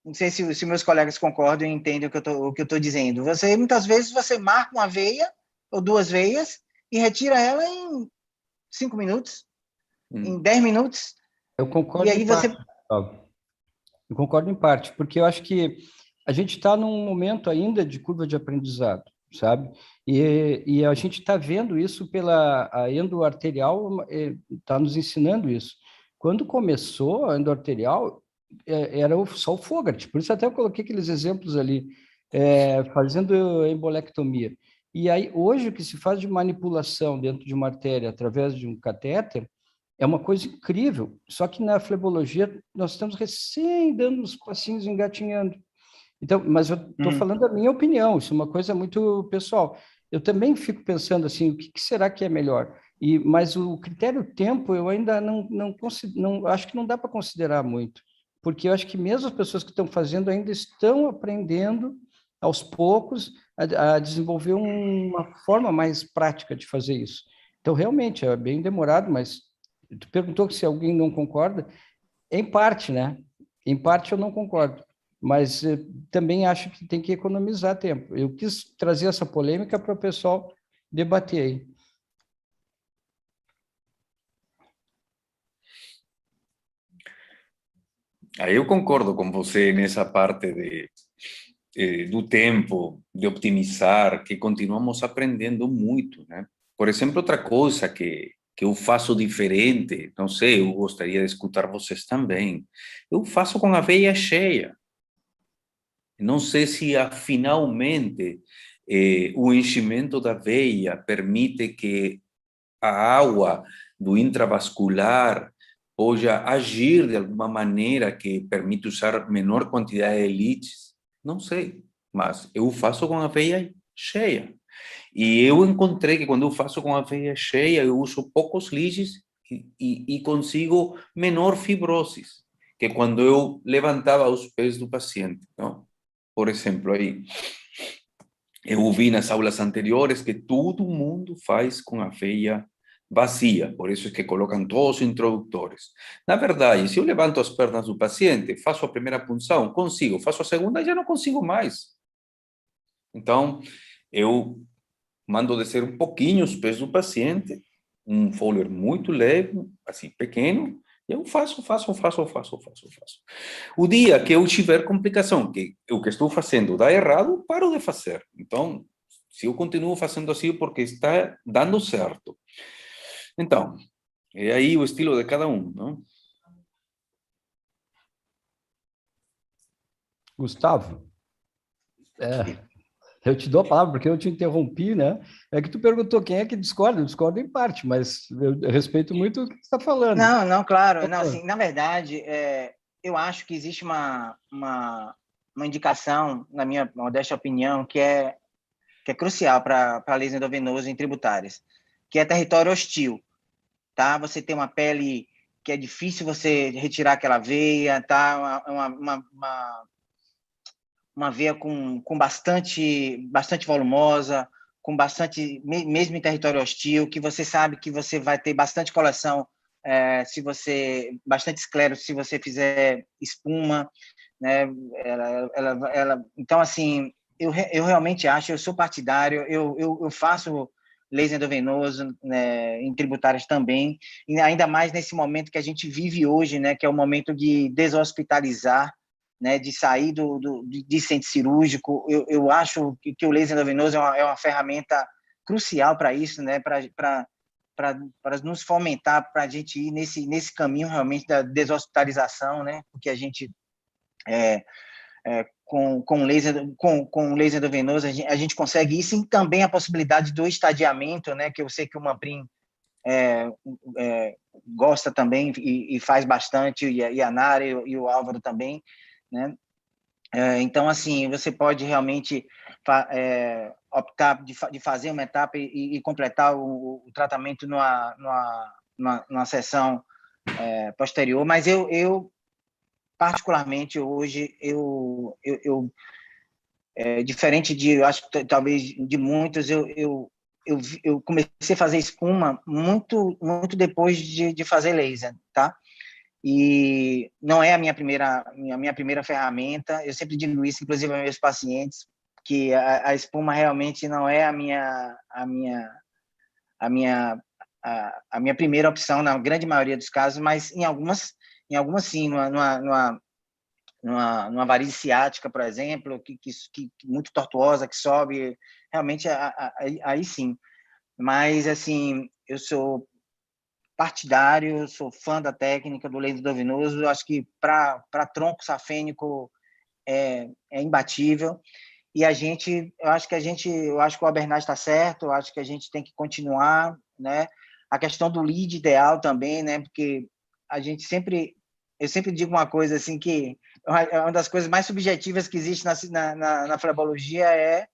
Não sei se meus colegas concordam e entendem o que eu estou dizendo. Muitas vezes, você marca uma veia ou 2 veias e retira ela em 5 minutos, em 10 minutos. Eu concordo E aí em parte, Gustavo. Eu concordo em parte, porque eu acho que a gente está num momento ainda de curva de aprendizado, sabe? E a gente está vendo isso a endoarterial está nos ensinando isso. Quando começou a endoarterial, era só o Fogarty, por isso até eu coloquei aqueles exemplos ali, fazendo embolectomia. E aí, hoje, o que se faz de manipulação dentro de uma artéria através de um catéter é uma coisa incrível, só que na flebologia nós estamos recém dando os passinhos engatinhando. Então, mas eu estou falando da minha opinião, isso é uma coisa muito pessoal. Eu também fico pensando assim, o que será que é melhor? Mas o critério tempo eu ainda não acho que não dá para considerar muito, porque eu acho que mesmo as pessoas que estão fazendo ainda estão aprendendo aos poucos a desenvolver uma forma mais prática de fazer isso. Então, realmente, é bem demorado, mas tu perguntou se alguém não concorda, em parte, né? Em parte eu não concordo, mas também acho que tem que economizar tempo. Eu quis trazer essa polêmica para o pessoal debater aí. Aí eu concordo com você nessa parte do tempo, de optimizar, que continuamos aprendendo muito, né? Por exemplo, outra coisa que eu faço diferente, não sei, eu gostaria de escutar vocês também, eu faço com a veia cheia. Não sei se finalmente o enchimento da veia permite que a água do intravascular possa agir de alguma maneira que permite usar menor quantidade de liches. Não sei, mas eu faço com a veia cheia. E eu encontrei que quando eu faço com a veia cheia, eu uso poucos liches e consigo menor fibroses que quando eu levantava os pés do paciente, não? Por exemplo, aí, eu vi nas aulas anteriores que todo mundo faz com a veia vazia, por isso é que colocam todos os introdutores. Na verdade, se eu levanto as pernas do paciente, faço a primeira punção, consigo, faço a segunda, já não consigo mais. Então, eu mando descer um pouquinho os pés do paciente, um Fowler muito leve, assim, pequeno, e eu faço. O dia que eu tiver complicação, que o que estou fazendo dá errado, paro de fazer. Então, se eu continuo fazendo assim, porque está dando certo. Então, é aí o estilo de cada um, não? Gustavo, Eu te dou a palavra porque eu te interrompi, né? É que tu perguntou quem é que discorda. Eu discordo em parte, mas eu respeito muito o que você está falando. Não, claro. Não, assim, na verdade, eu acho que existe uma indicação, na minha modesta opinião, que é crucial para leis endovenosas em tributárias, que é território hostil, tá? Você tem uma pele que é difícil você retirar aquela veia, tá? Uma veia com bastante volumosa, com bastante, mesmo em território hostil, que você sabe que você vai ter bastante coleção, bastante esclero se você fizer espuma, né? Então, assim, eu realmente acho, eu sou partidário, eu faço leis endovenoso, né, em tributárias também, e ainda mais nesse momento que a gente vive hoje, né, que é o momento de deshospitalizar, né, de sair de centro cirúrgico. Eu acho que o laser endovenoso é uma ferramenta crucial para isso, né, para nos fomentar, para a gente ir nesse caminho realmente da deshospitalização, né, porque a gente com laser endovenoso a gente consegue isso, e também a possibilidade do estadiamento, né, que eu sei que o Manprim gosta também e faz bastante, e a Nara e o Álvaro também, né? Então, assim, você pode realmente optar de fazer uma etapa e completar o tratamento numa sessão posterior, mas eu particularmente, hoje, diferente de, eu acho, talvez, de muitos, eu comecei a fazer espuma muito depois de fazer laser, tá? E não é a minha primeira ferramenta. Eu sempre digo isso, inclusive aos meus pacientes, que a espuma realmente não é a minha primeira opção na grande maioria dos casos, mas em algumas sim, numa varize ciática, por exemplo, que muito tortuosa, que sobe, realmente aí sim. Mas, assim, eu sou partidário, sou fã da técnica do laser endovenoso. Eu acho que para tronco safênico é imbatível. E eu acho que o Albernaz está certo, eu acho que a gente tem que continuar, né? A questão do lead ideal também, né? Porque eu sempre digo uma coisa assim, que uma das coisas mais subjetivas que existe na flebologia é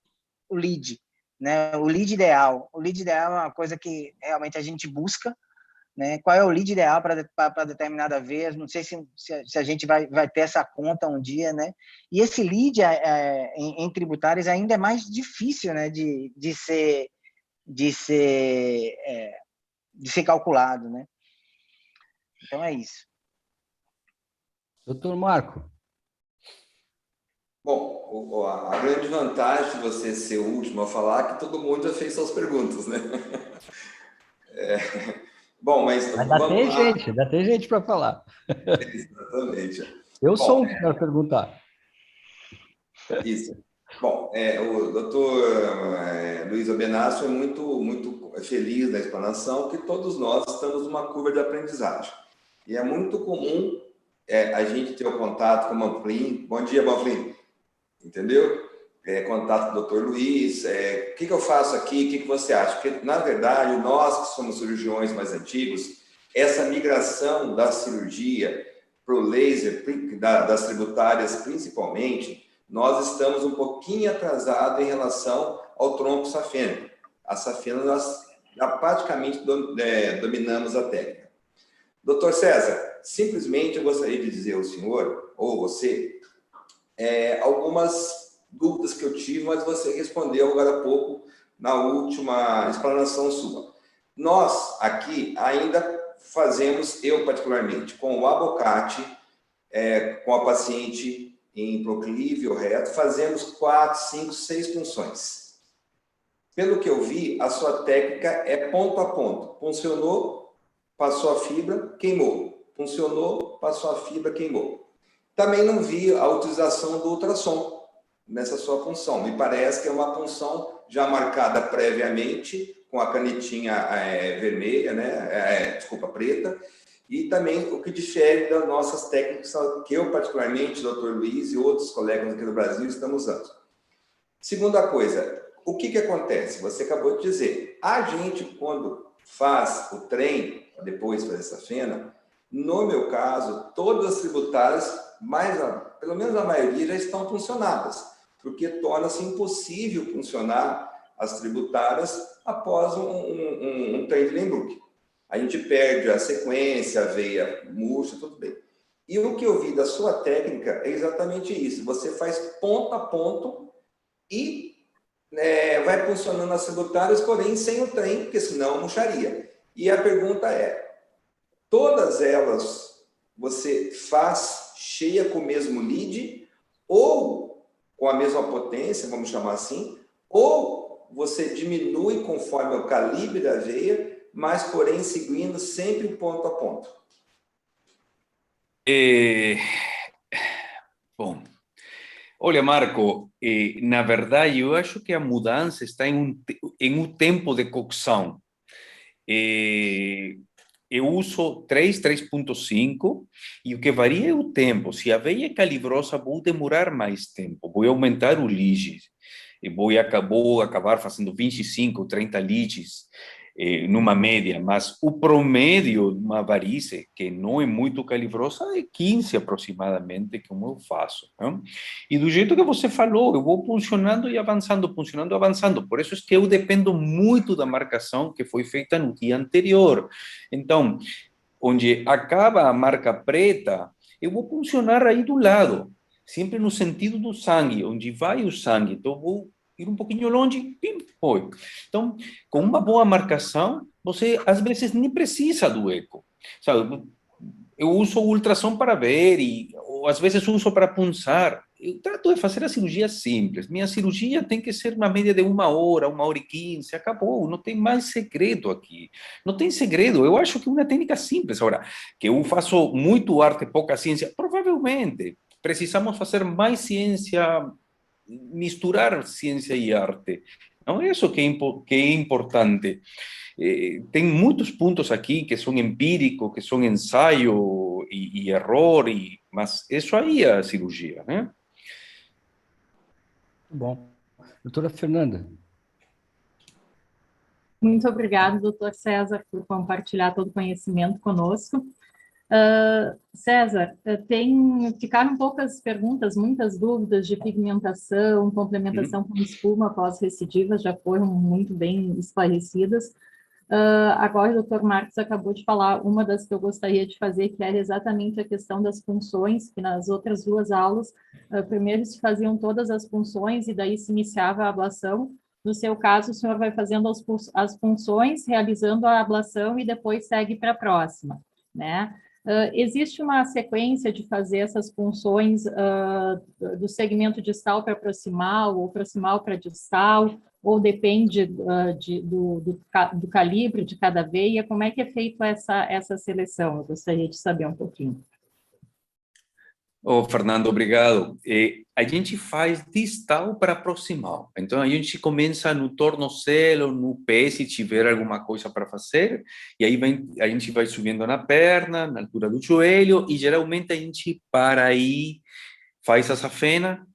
o lead, né? O lead ideal. O lead ideal é uma coisa que realmente a gente busca, né? Qual é o lead ideal para determinada vez? Não sei se a gente vai ter essa conta um dia, né? E esse lead em tributários ainda é mais difícil, né? De ser calculado, né? Então é isso. Doutor Marco. Bom, a grande vantagem de você ser o último a falar é que todo mundo já fez suas perguntas, né? Bom, mas Ainda tem gente para falar. Exatamente. Eu sou um que quero perguntar. Isso. Bom, o doutor Luiz Obenassi foi muito feliz na explanação, que todos nós estamos numa curva de aprendizagem. E é muito comum a gente ter o contato com o Manflim. Bom dia, Manflim. Entendeu? Contato com o doutor Luiz. O que eu faço aqui? O que você acha? Porque, na verdade, nós que somos cirurgiões mais antigos, essa migração da cirurgia para o laser, das tributárias principalmente, nós estamos um pouquinho atrasados em relação ao tronco safênico. A safena, nós já praticamente dominamos a técnica. Doutor César, simplesmente eu gostaria de dizer ao senhor, ou você, algumas dúvidas que eu tive, mas você respondeu agora há pouco na última explanação sua. Nós, aqui, ainda fazemos, eu particularmente, com o abocate, com a paciente em proclive ou reto, fazemos 4, 5, 6 punções. Pelo que eu vi, a sua técnica é ponto a ponto. Funcionou, passou a fibra, queimou. Funcionou, passou a fibra, queimou. Também não vi a utilização do ultrassom nessa sua punção. Me parece que é uma punção já marcada previamente, com a canetinha vermelha, né? Desculpa, preta. E também o que difere das nossas técnicas, que eu particularmente, Dr. Luiz e outros colegas aqui do Brasil estamos usando. Segunda coisa, o que acontece? Você acabou de dizer, a gente, quando faz o trem, depois fazer essa fena, no meu caso, todas as tributárias, pelo menos a maioria, já estão funcionadas, porque torna-se impossível funcionar as tributárias após um trem de Lembrook. A gente perde a sequência, a veia murcha, tudo bem. E o que eu vi da sua técnica é exatamente isso. Você faz ponto a ponto e vai funcionando as tributárias, porém sem o trem, porque senão murcharia. E a pergunta é, todas elas você faz cheia com o mesmo lead ou com a mesma potência, vamos chamar assim, ou você diminui conforme o calibre da veia, mas, porém, seguindo sempre ponto a ponto? Bom, olha, Marco, na verdade, eu acho que a mudança está em um tempo de cocção. Eu uso 3.5, e o que varia é o tempo. Se a veia é calibrosa, vou demorar mais tempo, vou aumentar o lead, vou acabar fazendo 25, 30 leads numa média, mas o promédio de uma varize, que não é muito calibrosa, é 15 aproximadamente, como eu faço. Não? E do jeito que você falou, eu vou funcionando e avançando, funcionando e avançando. Por isso é que eu dependo muito da marcação que foi feita no dia anterior. Então, onde acaba a marca preta, eu vou funcionar aí do lado, sempre no sentido do sangue, onde vai o sangue. Então, vou ir um pouquinho longe, pim, foi. Então, com uma boa marcação, você às vezes nem precisa do eco. Sabe? Eu uso o ultrassom para ver, ou às vezes uso para punçar. Eu trato de fazer a cirurgia simples. Minha cirurgia tem que ser uma média de 1 hora e 15, acabou. Não tem mais segredo aqui. Não tem segredo. Eu acho que é uma técnica simples. Agora, que eu faço muito arte, pouca ciência, provavelmente. Precisamos fazer mais ciência, misturar ciência e arte. Não é isso que é importante. Tem muitos pontos aqui que são empíricos, que são ensaio e error, mas isso aí é a cirurgia, né? Bom. Doutora Fernanda. Muito obrigado, doutor César, por compartilhar todo o conhecimento conosco. César, ficaram poucas perguntas, muitas dúvidas de pigmentação, complementação com espuma pós-recidivas, já foram muito bem esclarecidas. Agora o doutor Marcos acabou de falar uma das que eu gostaria de fazer, que era exatamente a questão das punções, que nas outras duas aulas, primeiro se faziam todas as punções e daí se iniciava a ablação. No seu caso, o senhor vai fazendo as punções, realizando a ablação e depois segue para a próxima, né? Existe uma sequência de fazer essas punções do segmento distal para proximal, ou proximal para distal, ou depende do calibre de cada veia? Como é que é feita essa seleção? Eu gostaria de saber um pouquinho. Fernando, obrigado. A gente faz distal para proximal. Então, a gente começa no tornozelo, no pé, se tiver alguma coisa para fazer, e aí a gente vai subindo na perna, na altura do joelho, e geralmente a gente para aí, faz a safena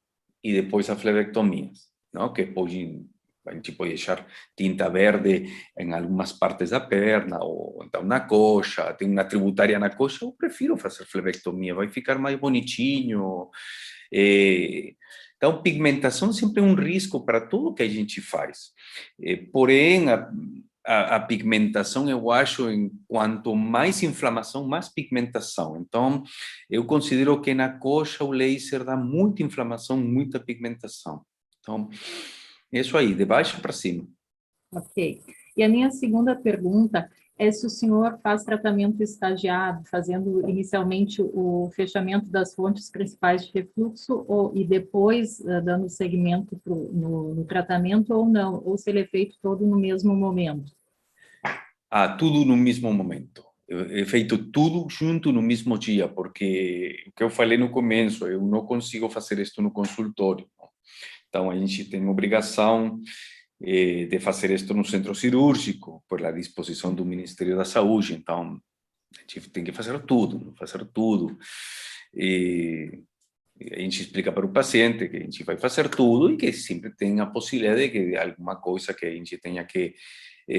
e depois a flebectomia, não? Que hoje a gente pode deixar tinta verde em algumas partes da perna, ou então na coxa, tem uma tributária na coxa, eu prefiro fazer flebectomia, vai ficar mais bonitinho. Então, pigmentação sempre é um risco para tudo que a gente faz. Porém, a pigmentação, eu acho, quanto mais inflamação, mais pigmentação. Então, eu considero que na coxa o laser dá muita inflamação, muita pigmentação. Então, isso aí, de baixo para cima. Ok. E a minha segunda pergunta é se o senhor faz tratamento estagiado, fazendo inicialmente o fechamento das fontes principais de refluxo e depois dando seguimento no tratamento ou não, ou se ele é feito todo no mesmo momento. Tudo no mesmo momento. É feito tudo junto no mesmo dia, porque o que eu falei no começo, eu não consigo fazer isso no consultório. Então, a gente tem obrigação de fazer isso no centro cirúrgico, por a disposição do Ministério da Saúde. Então, a gente tem que fazer tudo. A gente explica para o paciente que a gente vai fazer tudo e que sempre tem a possibilidade de que alguma coisa que a gente tenha que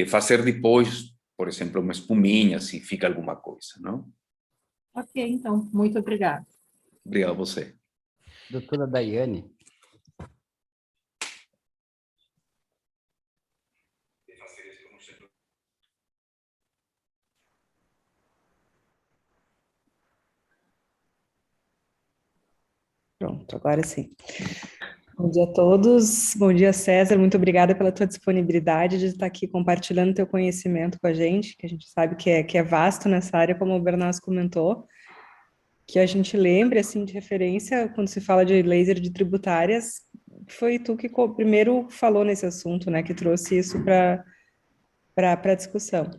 fazer depois, por exemplo, uma espuminha, se fica alguma coisa, não? Ok, então, muito obrigada. Obrigado a você. Doutora Daiane. Pronto, agora sim. Bom dia a todos. Bom dia, César. Muito obrigada pela tua disponibilidade de estar aqui compartilhando teu conhecimento com a gente, que a gente sabe que é vasto nessa área, como o Bernas comentou. Que a gente lembre, assim, de referência, quando se fala de laser de tributárias, foi tu que primeiro falou nesse assunto, né, que trouxe isso para a discussão.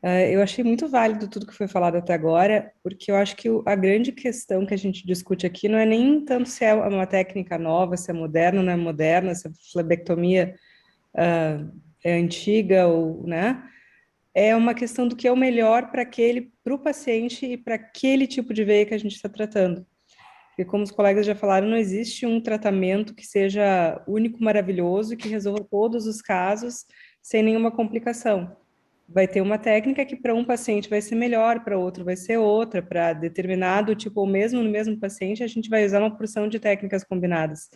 Eu achei muito válido tudo que foi falado até agora, porque eu acho que a grande questão que a gente discute aqui não é nem tanto se é uma técnica nova, se é moderna ou não é moderna, se a flebectomia é antiga ou, né? É uma questão do que é o melhor para o paciente e para aquele tipo de veia que a gente está tratando. Porque, como os colegas já falaram, não existe um tratamento que seja único, maravilhoso e que resolva todos os casos sem nenhuma complicação. Vai ter uma técnica que para um paciente vai ser melhor, para outro vai ser outra, para determinado tipo, ou mesmo no mesmo paciente, a gente vai usar uma porção de técnicas combinadas.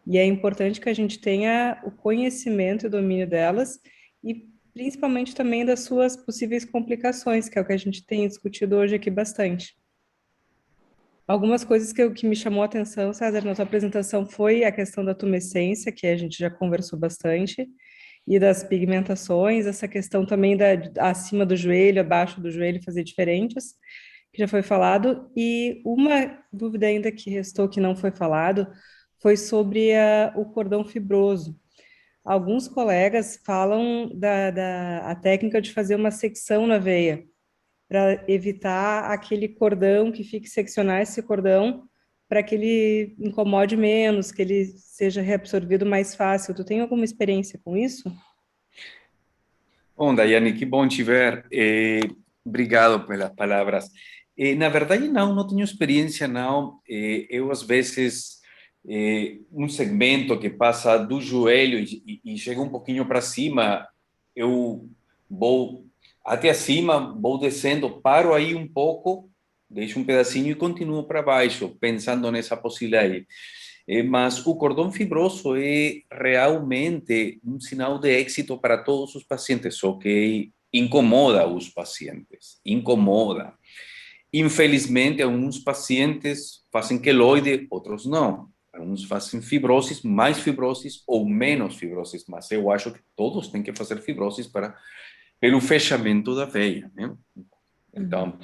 E é importante que a gente tenha o conhecimento e o domínio delas e principalmente também das suas possíveis complicações, que é o que a gente tem discutido hoje aqui bastante. Algumas coisas que me chamou a atenção, César, na sua apresentação foi a questão da tumescência, que a gente já conversou bastante, e das pigmentações, essa questão também acima do joelho, abaixo do joelho, fazer diferentes, que já foi falado, e uma dúvida ainda que restou, que não foi falado, foi sobre o cordão fibroso. Alguns colegas falam a técnica de fazer uma secção na veia, para evitar aquele cordão que fique seccionar esse cordão, para que ele incomode menos, que ele seja reabsorvido mais fácil. Tu tem alguma experiência com isso? Bom, Daiane, que bom te ver. Obrigado pelas palavras. Na verdade, não tenho experiência, não. Eu, às vezes, um segmento que passa do joelho e chega um pouquinho para cima, eu vou até acima, vou descendo, paro aí um pouco, deixo um pedacinho e continuo para baixo, pensando nessa possibilidade. Mas o cordão fibroso é realmente um sinal de êxito para todos os pacientes, só que incomoda os pacientes, incomoda. Infelizmente, alguns pacientes fazem queloide, outros não. Alguns fazem fibroses, mais fibroses ou menos fibroses, mas eu acho que todos têm que fazer fibroses pelo fechamento da veia, né? Então,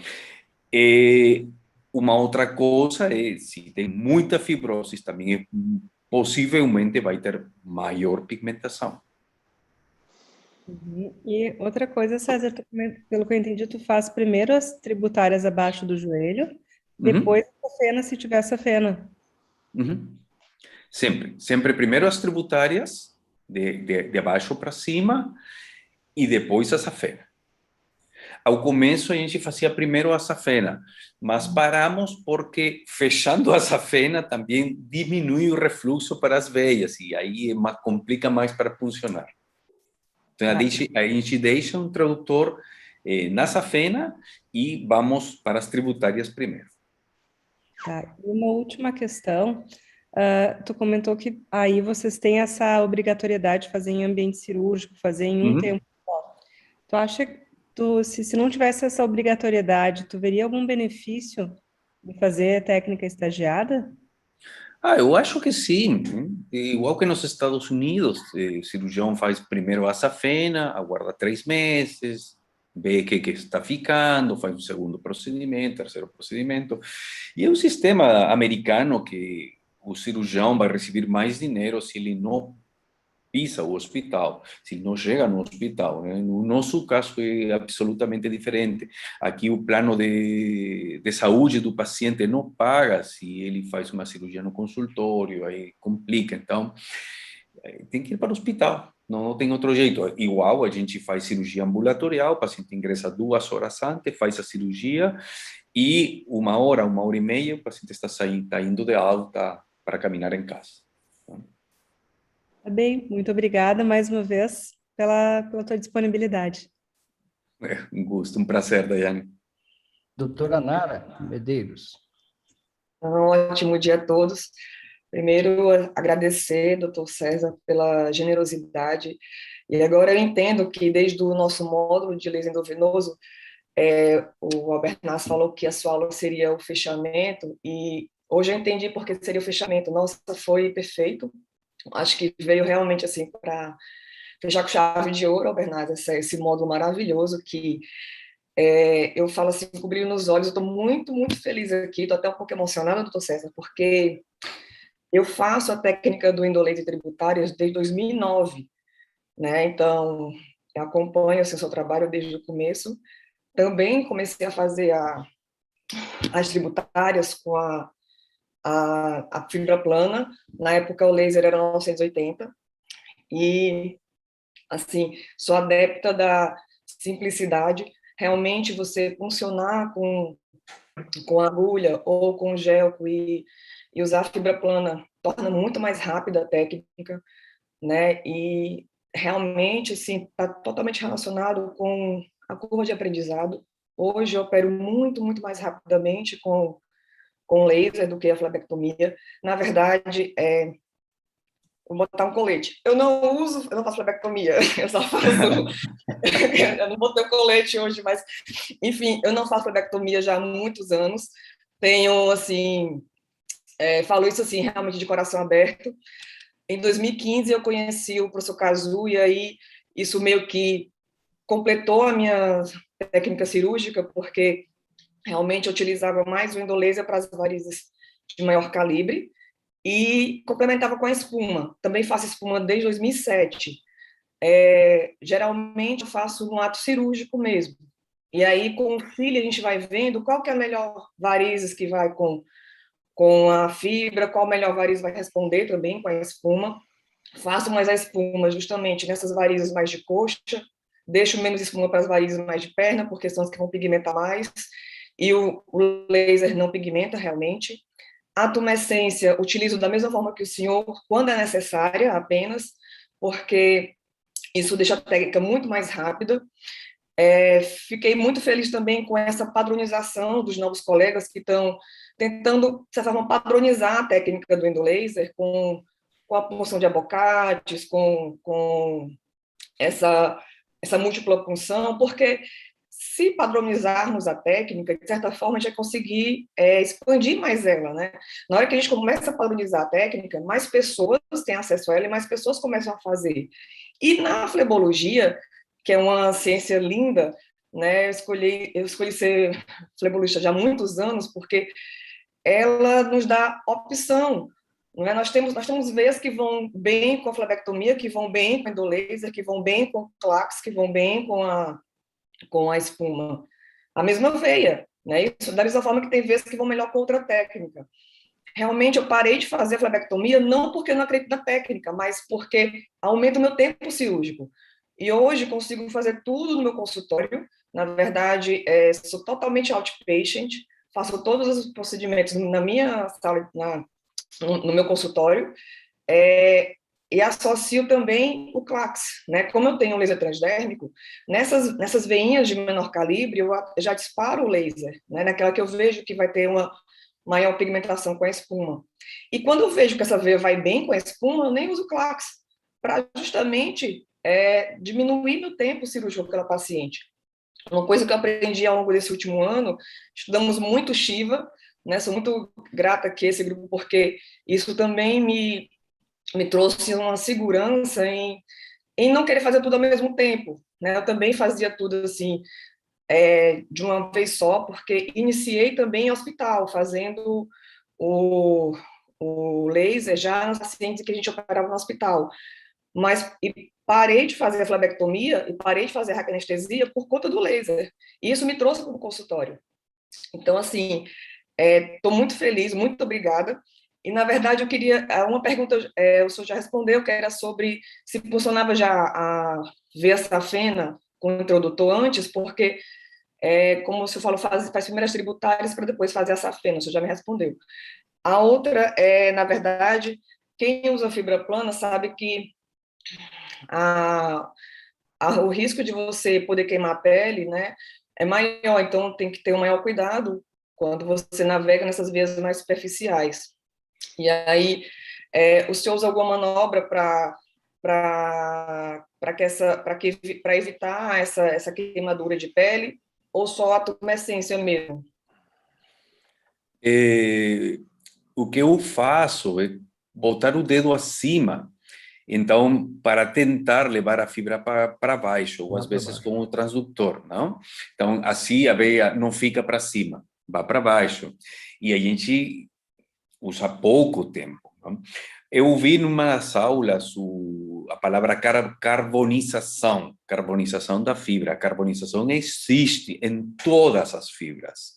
uma outra coisa é, se tem muita fibrose, também possivelmente vai ter maior pigmentação. E outra coisa, César, pelo que eu entendi, tu faz primeiro as tributárias abaixo do joelho, depois a safena, se tiver safena. Sempre primeiro as tributárias, de abaixo para cima, e depois a safena. Ao começo a gente fazia primeiro a safena, mas paramos porque fechando a safena também diminui o refluxo para as veias e aí complica mais para funcionar. Então a gente deixa um tradutor na safena e vamos para as tributárias primeiro. Tá. E uma última questão, tu comentou que aí vocês têm essa obrigatoriedade de fazer em ambiente cirúrgico, fazer em um tempo só. Tu acha que se não tivesse essa obrigatoriedade, tu veria algum benefício de fazer técnica estagiada? Eu acho que sim. Igual que nos Estados Unidos, o cirurgião faz primeiro a safena, aguarda 3 meses, vê o que está ficando, faz um segundo procedimento, terceiro procedimento. E é um sistema americano que o cirurgião vai receber mais dinheiro se ele não pisa o hospital, se não chega no hospital, né? No nosso caso é absolutamente diferente. Aqui o plano de saúde do paciente não paga se ele faz uma cirurgia no consultório, aí complica. Então, tem que ir para o hospital. Não tem outro jeito. Igual a gente faz cirurgia ambulatorial, o paciente ingressa 2 horas antes, faz a cirurgia e 1 hora e meia, o paciente está indo de alta para caminhar em casa. Tá bem, muito obrigada mais uma vez pela tua disponibilidade. Um gosto, um prazer, Daiane. Doutora Nara Medeiros. Um ótimo dia a todos. Primeiro, agradecer, doutor César, pela generosidade. E agora eu entendo que desde o nosso módulo de laser endovenoso, o Albernaz falou que a sua aula seria o fechamento, e hoje eu entendi porque seria o fechamento. Nossa, foi perfeito. Acho que veio realmente assim para fechar com chave de ouro, Albernaz, esse módulo maravilhoso que eu falo assim, com brilho nos olhos. Eu estou muito, muito feliz aqui, estou até um pouco emocionada, doutor César, porque eu faço a técnica do endolaser tributárias desde 2009, né? Então, eu acompanho assim, o seu trabalho desde o começo. Também comecei a fazer as tributárias com a fibra plana. Na época, o laser era 980. E, assim, sou adepta da simplicidade. Realmente, você funcionar com agulha ou com gel e usar a fibra plana torna muito mais rápida a técnica, né? E realmente, assim, está totalmente relacionado com a curva de aprendizado. Hoje eu opero muito, muito mais rapidamente com laser do que a flebectomia. Na verdade, vou botar um colete. Eu não faço flebectomia, eu só faço... eu não botei o colete hoje, mas, enfim, eu não faço flebectomia já há muitos anos. Tenho, assim... falo isso assim, realmente de coração aberto. Em 2015, eu conheci o professor Kazu, e aí isso meio que completou a minha técnica cirúrgica, porque realmente eu utilizava mais o endolaser para as varizes de maior calibre e complementava com a espuma. Também faço espuma desde 2007. Geralmente eu faço no ato cirúrgico mesmo. E aí, com o filho, a gente vai vendo qual que é a melhor varizes que vai com a fibra, qual melhor variz vai responder também com a espuma. Faço mais a espuma justamente nessas varizes mais de coxa, deixo menos espuma para as varizes mais de perna, porque são as que vão pigmentar mais, e o laser não pigmenta realmente. A tumescência utilizo da mesma forma que o senhor, quando é necessária apenas, porque isso deixa a técnica muito mais rápida. Fiquei muito feliz também com essa padronização dos novos colegas que estão tentando, de certa forma, padronizar a técnica do endolaser com a punção de abocates, com essa múltipla punção, porque se padronizarmos a técnica, de certa forma, a gente vai conseguir expandir mais ela, né? Na hora que a gente começa a padronizar a técnica, mais pessoas têm acesso a ela e mais pessoas começam a fazer. E na flebologia, que é uma ciência linda, né? Eu escolhi ser flebologista já há muitos anos, porque ela nos dá opção, não é? Nós temos veias que vão bem com a flebectomia, que vão bem com a endolaser, que vão bem com o clax, que vão bem com a espuma. A mesma veia, né? Isso da mesma forma que tem vezes que vão melhor com outra técnica. Realmente eu parei de fazer a flebectomia não porque eu não acredito na técnica, mas porque aumenta o meu tempo cirúrgico. E hoje consigo fazer tudo no meu consultório. Na verdade, sou totalmente outpatient, faço todos os procedimentos na minha sala, no meu consultório, e associo também o clax, né? Como eu tenho um laser transdérmico, nessas veinhas de menor calibre, eu já disparo o laser, né? Naquela que eu vejo que vai ter uma maior pigmentação com a espuma. E quando eu vejo que essa veia vai bem com a espuma, eu nem uso clax, para justamente diminuir meu tempo cirúrgico com aquela paciente. Uma coisa que eu aprendi ao longo desse último ano, estudamos muito Shiva, né? Sou muito grata aqui a esse grupo, porque isso também me trouxe uma segurança em não querer fazer tudo ao mesmo tempo, né? Eu também fazia tudo assim, de uma vez só, porque iniciei também em hospital, fazendo o laser já nos pacientes que a gente operava no hospital. Mas parei de fazer a flebectomia e parei de fazer a raquianestesia por conta do laser. E isso me trouxe para o consultório. Então, assim, estou muito feliz, muito obrigada. E, na verdade, eu queria... Uma pergunta o senhor já respondeu, que era sobre se funcionava já a veia safena com o introdutor antes, porque, como o senhor falou, faz primeiras tributárias para depois fazer a safena, o senhor já me respondeu. A outra na verdade, quem usa fibra plana sabe que o risco de você poder queimar a pele, né, é maior, então tem que ter um maior cuidado quando você navega nessas vias mais superficiais. E aí, o senhor usa alguma manobra para evitar essa queimadura de pele, ou só a tumescência mesmo? O que eu faço é botar o dedo acima, então, para tentar levar a fibra para baixo, ou às vezes com o transdutor, não? Então, assim a veia não fica para cima, vai para baixo. E a gente usa pouco tempo, não? Eu vi em umas aulas a palavra carbonização da fibra. A carbonização existe em todas as fibras,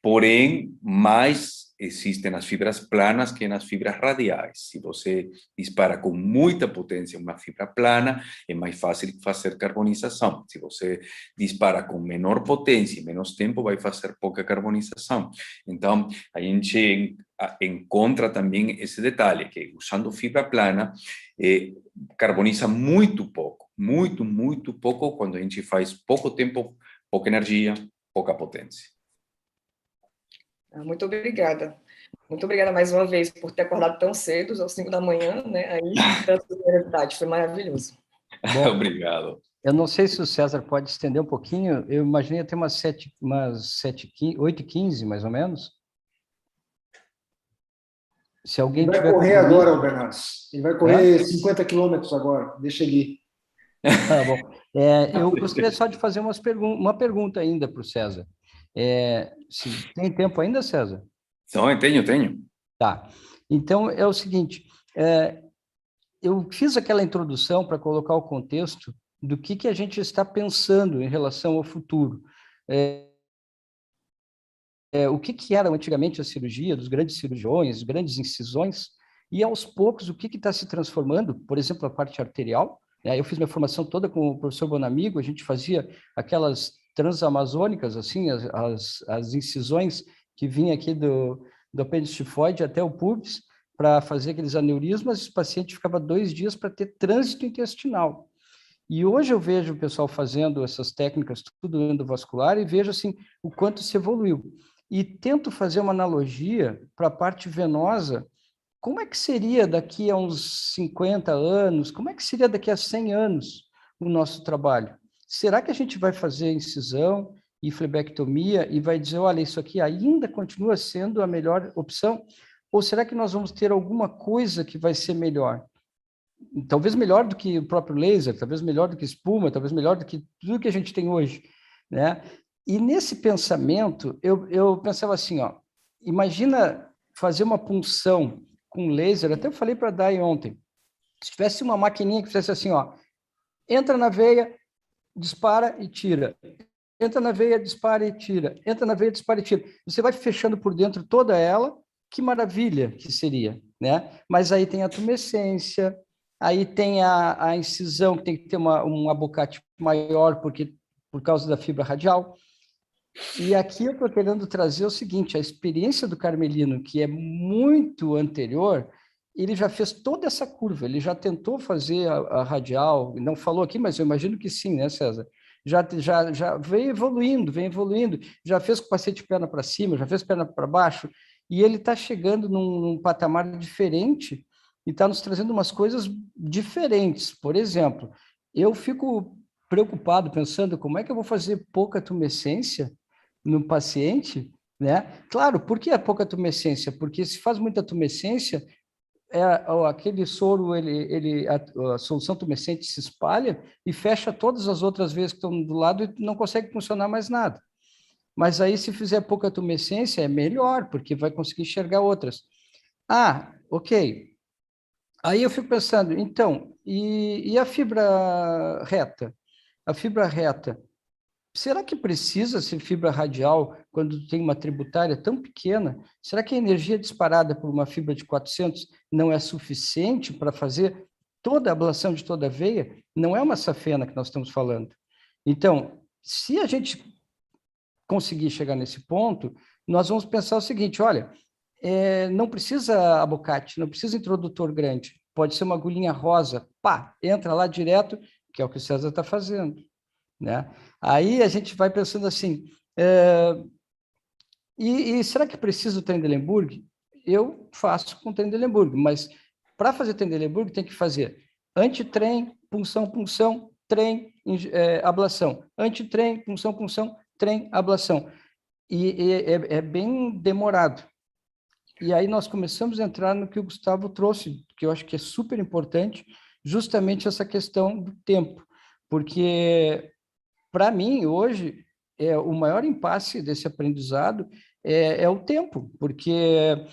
porém, mais existem as fibras planas que nas fibras radiais. Se você dispara com muita potência uma fibra plana, é mais fácil fazer carbonização. Se você dispara com menor potência e menos tempo, vai fazer pouca carbonização. Então, a gente encontra também esse detalhe, que usando fibra plana, carboniza muito pouco, muito pouco, quando a gente faz pouco tempo, pouca energia, pouca potência. Muito obrigada. Muito obrigada mais uma vez por ter acordado tão cedo, às 5 da manhã, né? Aí, tanta curiosidade, foi maravilhoso. Bom, obrigado. Eu não sei se o César pode estender um pouquinho, eu imaginei até umas 8h15, mais ou menos. Se alguém ele vai tiver correr agora, o Bernardo. Ele vai correr 50 quilômetros agora, deixa ele ir. Tá bom. Eu gostaria só de fazer uma pergunta ainda para o César. Se tem tempo ainda, César? Não, tenho. Tá. Então, é o seguinte, eu fiz aquela introdução para colocar o contexto do que a gente está pensando em relação ao futuro. O que era antigamente a cirurgia, dos grandes cirurgiões, grandes incisões, e aos poucos o que está se transformando, por exemplo, a parte arterial. Eu fiz minha formação toda com o professor Bonamigo, a gente fazia aquelas transamazônicas, assim, as incisões que vinham aqui do apêndice tifoide até o pubis, para fazer aqueles aneurismas, e o paciente ficava 2 dias para ter trânsito intestinal. E hoje eu vejo o pessoal fazendo essas técnicas, tudo endovascular, e vejo assim, o quanto se evoluiu. E tento fazer uma analogia para a parte venosa. Como é que seria daqui a uns 50 anos, como é que seria daqui a 100 anos o nosso trabalho? Será que a gente vai fazer incisão e flebectomia e vai dizer, olha, isso aqui ainda continua sendo a melhor opção? Ou será que nós vamos ter alguma coisa que vai ser melhor? Talvez melhor do que o próprio laser, talvez melhor do que espuma, talvez melhor do que tudo que a gente tem hoje, né? E nesse pensamento, eu pensava assim, ó, imagina fazer uma punção com laser, até eu falei para a Dai ontem, se tivesse uma maquininha que fizesse assim, ó, entra na veia, dispara e tira, entra na veia, dispara e tira, entra na veia, dispara e tira, você vai fechando por dentro toda ela, que maravilha que seria, né? Mas aí tem a tumescência, aí tem a incisão, que tem que ter um abocate maior, por causa da fibra radial. E aqui eu estou querendo trazer o seguinte, a experiência do Carmelino, que é muito anterior, ele já fez toda essa curva, ele já tentou fazer a radial, não falou aqui, mas eu imagino que sim, né, César? Já veio evoluindo, já fez com o paciente perna para cima, já fez perna para baixo, e ele está chegando num patamar diferente e está nos trazendo umas coisas diferentes. Por exemplo, eu fico preocupado, pensando como é que eu vou fazer pouca tumescência no paciente, né? Claro, por que a pouca tumescência? Porque se faz muita tumescência, aquele soro, a solução tumescente se espalha e fecha todas as outras veias que estão do lado e não consegue funcionar mais nada. Mas aí, se fizer pouca tumescência, é melhor, porque vai conseguir enxergar outras. Ok. Aí eu fico pensando, então, e a fibra reta? A fibra reta, será que precisa ser fibra radial quando tem uma tributária tão pequena? Será que a energia disparada por uma fibra de 400 não é suficiente para fazer toda a ablação de toda a veia? Não é uma safena que nós estamos falando. Então, se a gente conseguir chegar nesse ponto, nós vamos pensar o seguinte, olha, não precisa abocate, não precisa introdutor grande, pode ser uma agulhinha rosa, pá, entra lá direto, que é o que o César está fazendo, né? Aí a gente vai pensando assim, e será que precisa o Trendelenburg? Eu faço com Trendelenburg, mas para fazer Trendelenburg tem que fazer antitrem, punção, trem, ablação, antitrem, punção, trem, ablação. E é bem demorado. E aí nós começamos a entrar no que o Gustavo trouxe, que eu acho que é super importante, justamente essa questão do tempo, porque, para mim, hoje, o maior impasse desse aprendizado é o tempo, porque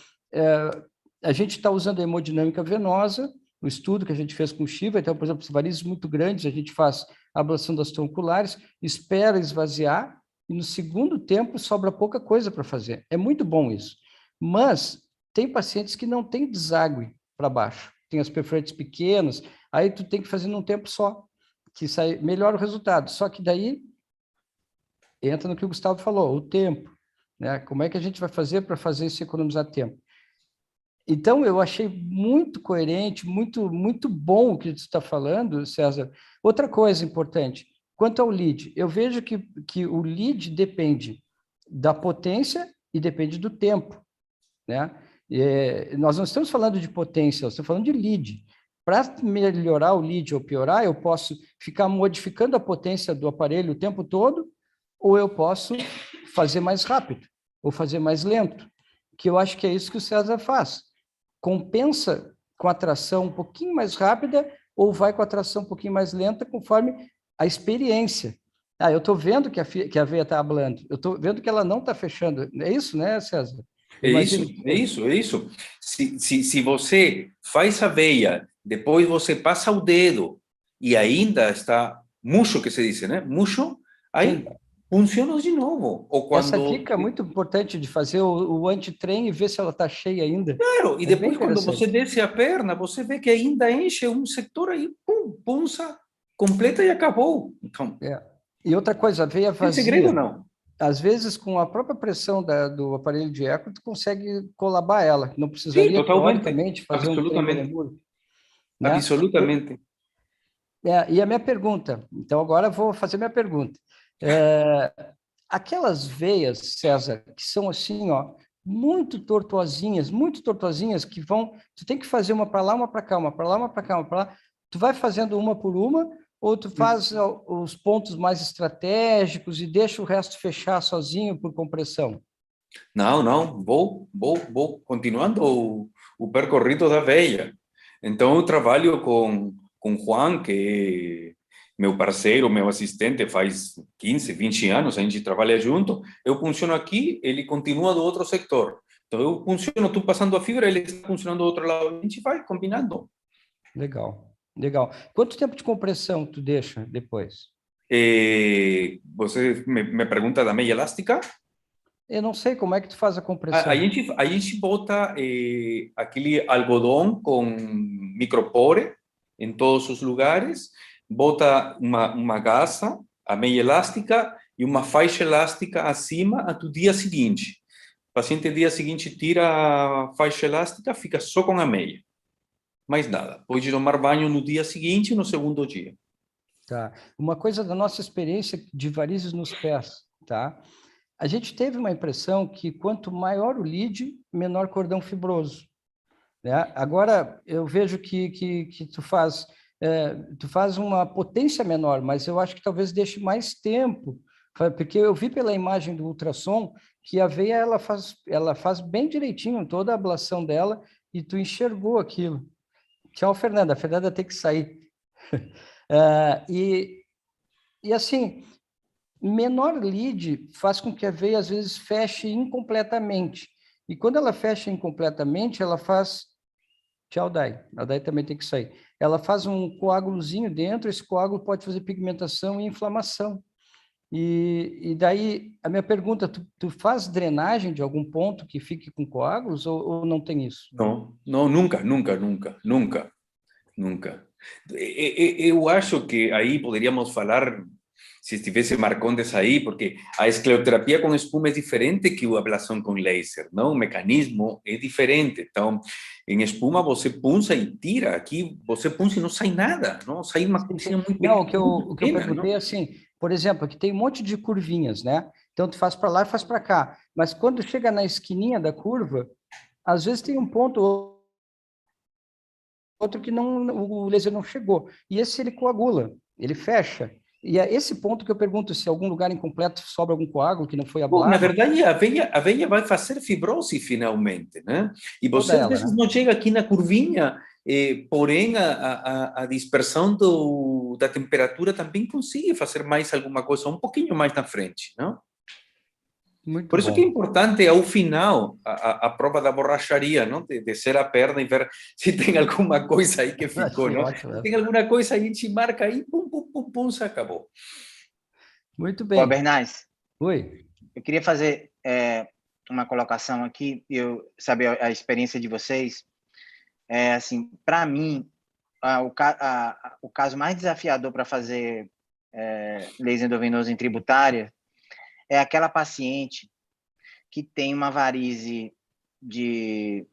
a gente está usando a hemodinâmica venosa, o estudo que a gente fez com o Shiva, então, por exemplo, varizes muito grandes, a gente faz a ablação das tronculares, espera esvaziar, e no segundo tempo sobra pouca coisa para fazer. É muito bom isso. Mas tem pacientes que não têm deságue para baixo, tem as perfurantes pequenas, aí tu tem que fazer num tempo só, que sai melhor o resultado. Só que daí entra no que o Gustavo falou, o tempo, né? Como é que a gente vai fazer para fazer isso economizar tempo? Então, eu achei muito coerente, muito bom o que você está falando, César. Outra coisa importante, quanto ao lead, eu vejo que o lead depende da potência e depende do tempo, né? Nós não estamos falando de potência, nós estamos falando de lead. Para melhorar o lead ou piorar, eu posso ficar modificando a potência do aparelho o tempo todo, ou eu posso fazer mais rápido, ou fazer mais lento, que eu acho que é isso que o César faz. Compensa com a tração um pouquinho mais rápida, ou vai com a tração um pouquinho mais lenta, conforme a experiência. Eu estou vendo que a veia está ablando, eu estou vendo que ela não está fechando. É isso, né, César? É isso. Se você faz a veia, depois você passa o dedo e ainda está murcho, que se diz, né? Murcho, aí Sim. funciona de novo. Ou quando... Essa dica é muito importante de fazer o antitrem e ver se ela está cheia ainda. Claro, e depois quando você desce a perna, você vê que ainda enche um setor aí, pum, punça, completa e acabou. Então, E outra coisa, a veia vazia. Tem segredo, não? Às vezes, com a própria pressão do aparelho de eco, tu consegue colabar ela. Não precisaria, sim, totalmente. teoricamente, fazer absolutamente. Né? Absolutamente. E a minha pergunta, então agora eu vou fazer minha pergunta. Aquelas veias, César, que são assim, ó, muito tortuosinhas, que vão... Tu tem que fazer uma para lá, uma para cá, uma para lá, uma para cá, uma para lá. Tu vai fazendo uma por uma, ou tu faz os pontos mais estratégicos e deixa o resto fechar sozinho por compressão? Não. Vou continuando o percorrido da veia. Então, eu trabalho com Juan, que é meu parceiro, meu assistente, faz 15, 20 anos, a gente trabalha junto. Eu funciono aqui, ele continua do outro setor. Então, eu funciono, tu passando a fibra, ele está funcionando do outro lado. A gente vai combinando. Legal. Quanto tempo de compressão tu deixa depois? Você me pergunta da meia elástica? Eu não sei como é que tu faz a compressão. A gente bota aquele algodão com micropore em todos os lugares, bota uma gasa, a meia elástica e uma faixa elástica acima do dia seguinte. O paciente dia seguinte tira a faixa elástica, fica só com a meia. Mais nada. Pode tomar banho no dia seguinte e no segundo dia. Tá. Uma coisa da nossa experiência de varizes nos pés, tá? A gente teve uma impressão que quanto maior o lead, menor cordão fibroso, né? Agora, eu vejo que tu faz uma potência menor, mas eu acho que talvez deixe mais tempo, porque eu vi pela imagem do ultrassom que a veia ela faz bem direitinho toda a ablação dela e tu enxergou aquilo. Tchau, Fernanda. A Fernanda tem que sair. E assim, menor lead faz com que a veia, às vezes, feche incompletamente. E quando ela fecha incompletamente, ela faz... Tchau, Dai. A Dai também tem que sair. Ela faz um coágulozinho dentro, esse coágulo pode fazer pigmentação e inflamação. E daí, a minha pergunta, tu faz drenagem de algum ponto que fique com coágulos ou não tem isso? Não, não, nunca. Eu acho que aí poderíamos falar, se estivesse Marcondes aí, porque a escleroterapia com espuma é diferente que a ablação com laser, não? O mecanismo é diferente. Então, em espuma você punça e tira, aqui você punça e não sai nada, não sai uma coisinha muito pequena. Não, o que eu pequena, perguntei é assim, por exemplo, aqui tem um monte de curvinhas, né? Então, tu faz para lá e faz para cá. Mas quando chega na esquininha da curva, às vezes tem um ponto outro que não, o laser não chegou. E esse ele coagula, ele fecha. E é esse ponto que eu pergunto se em algum lugar incompleto sobra algum coágulo que não foi ablado. Na verdade, a veia vai fazer fibrose finalmente, né? E você às vezes não chega aqui na curvinha, porém a dispersão da temperatura também consegue fazer mais alguma coisa, um pouquinho mais na frente, não? Muito Por isso bom. que é importante, ao final, a prova da borracharia, não? De descer a perna e ver se tem alguma coisa aí que ficou, não? Ótimo, se tem alguma coisa, a gente marca aí, pum, pum, pum, pum, se acabou. Muito bem. Ó, Bernays. Oi. Eu queria fazer uma colocação aqui, eu saber a experiência de vocês. Assim, para mim, o caso mais desafiador para fazer laser endovenoso em tributária é aquela paciente que tem uma varize de,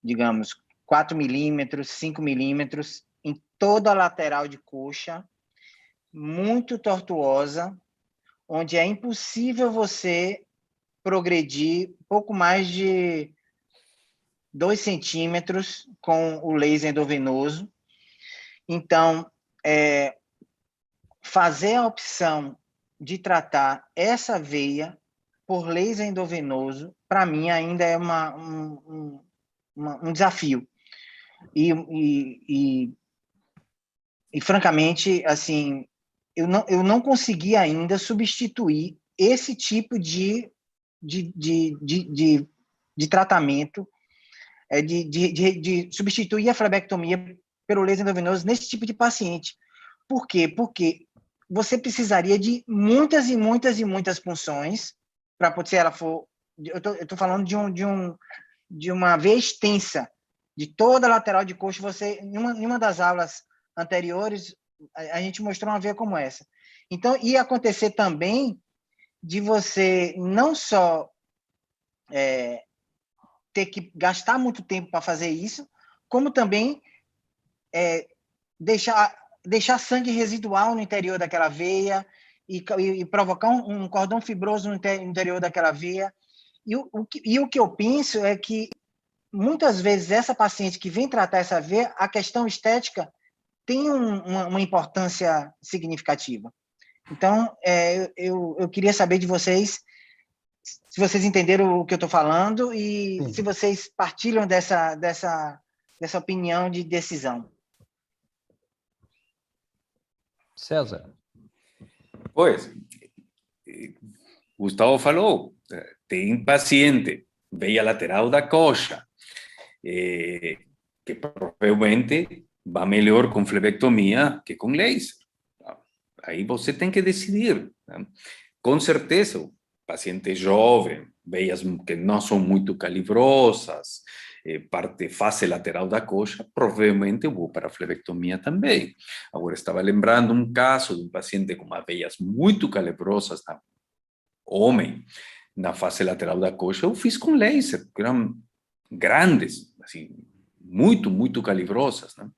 digamos, 4 milímetros, 5 milímetros em toda a lateral de coxa, muito tortuosa, onde é impossível você progredir pouco mais de 2 centímetros com o laser endovenoso. Então, fazer a opção de tratar essa veia por laser endovenoso, para mim, ainda é um desafio. E, francamente, assim, eu não consegui ainda substituir esse tipo de tratamento, de substituir a flebectomia pelo laser endovenoso nesse tipo de paciente. Por quê? Porque você precisaria de muitas e muitas e muitas punções para poder, se ela for... Eu estou falando de uma veia extensa, de toda a lateral de coxa. Você, em uma das aulas anteriores, a gente mostrou uma veia como essa. Então, ia acontecer também de você não só ter que gastar muito tempo para fazer isso, como também deixar sangue residual no interior daquela veia e provocar um cordão fibroso no interior daquela veia. E o que eu penso é que, muitas vezes, essa paciente que vem tratar essa veia, a questão estética tem uma importância significativa. Então, eu queria saber de vocês, se vocês entenderam o que eu estou falando e se vocês partilham dessa opinião de decisão. César. Pois, Gustavo falou, tem paciente, veia lateral da coxa, que provavelmente vai melhor com flebectomia que com laser. Aí você tem que decidir, né? Com certeza, o paciente jovem, veias que não são muito calibrosas, face lateral da coxa, provavelmente eu vou para a flebectomia também. Agora, estava lembrando um caso de um paciente com veias muito calibrosas, homem, na face lateral da coxa, eu fiz com laser, que eram grandes, assim, muito, muito calibrosas, né?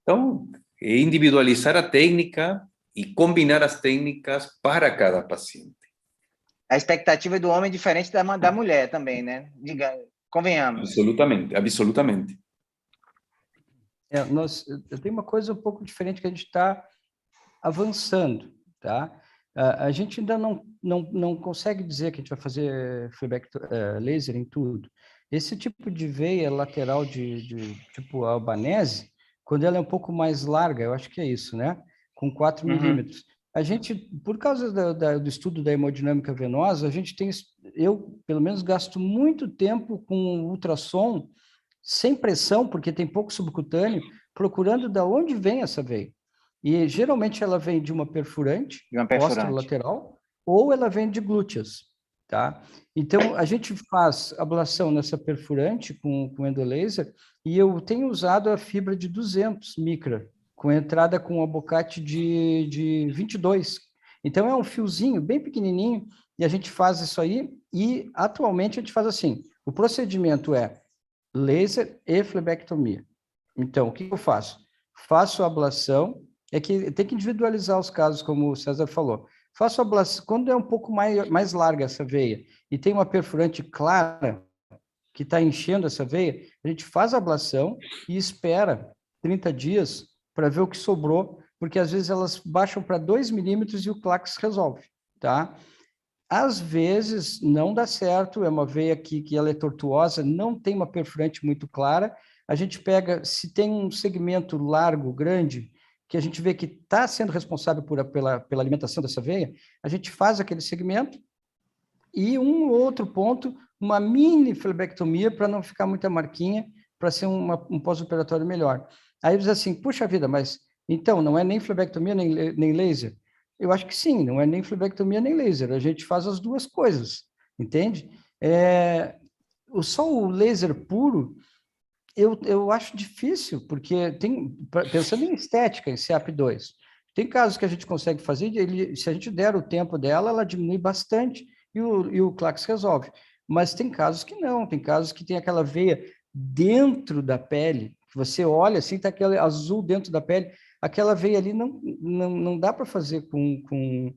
Então, individualizar a técnica e combinar as técnicas para cada paciente. A expectativa do homem é diferente da mulher também, né? Convenhamos. Absolutamente, absolutamente. Eu tenho uma coisa um pouco diferente que a gente está avançando, tá? A gente ainda não consegue dizer que a gente vai fazer laser em tudo. Esse tipo de veia lateral de tipo albanese, quando ela é um pouco mais larga, eu acho que é isso, né? Com 4 milímetros. A gente, por causa do estudo da hemodinâmica venosa, eu, pelo menos, gasto muito tempo com ultrassom, sem pressão, porque tem pouco subcutâneo, procurando de onde vem essa veia. E geralmente ela vem de uma perfurante, posterolateral, ou ela vem de glúteas, tá? Então, a gente faz ablação nessa perfurante com endolaser, e eu tenho usado a fibra de 200 micra, com entrada com um abocate de 22. Então, é um fiozinho bem pequenininho, e a gente faz isso aí, e atualmente a gente faz assim, o procedimento é laser e flebectomia. Então, o que eu faço? Faço a ablação, é que tem que individualizar os casos, como o César falou. Faço a ablação, quando é um pouco mais larga essa veia, e tem uma perfurante clara, que está enchendo essa veia, a gente faz a ablação e espera 30 dias para ver o que sobrou, porque às vezes elas baixam para 2 milímetros e o Clax resolve, tá? Às vezes não dá certo, é uma veia que ela é tortuosa, não tem uma perfurante muito clara, a gente pega, se tem um segmento largo, grande, que a gente vê que está sendo responsável pela alimentação dessa veia, a gente faz aquele segmento e um outro ponto, uma mini flebectomia para não ficar muita marquinha, para ser um pós-operatório melhor. Aí diz assim, puxa vida, mas então não é nem flebectomia nem laser? Eu acho que sim, não é nem flebectomia nem laser, a gente faz as duas coisas, entende? Só o laser puro, eu acho difícil, porque pensando em estética, em CAP2, tem casos que a gente consegue fazer, se a gente der o tempo dela, ela diminui bastante e o Clax resolve. Mas tem casos que não, tem casos que tem aquela veia dentro da pele, que você olha assim, tá aquele azul dentro da pele, aquela veia ali não dá para fazer com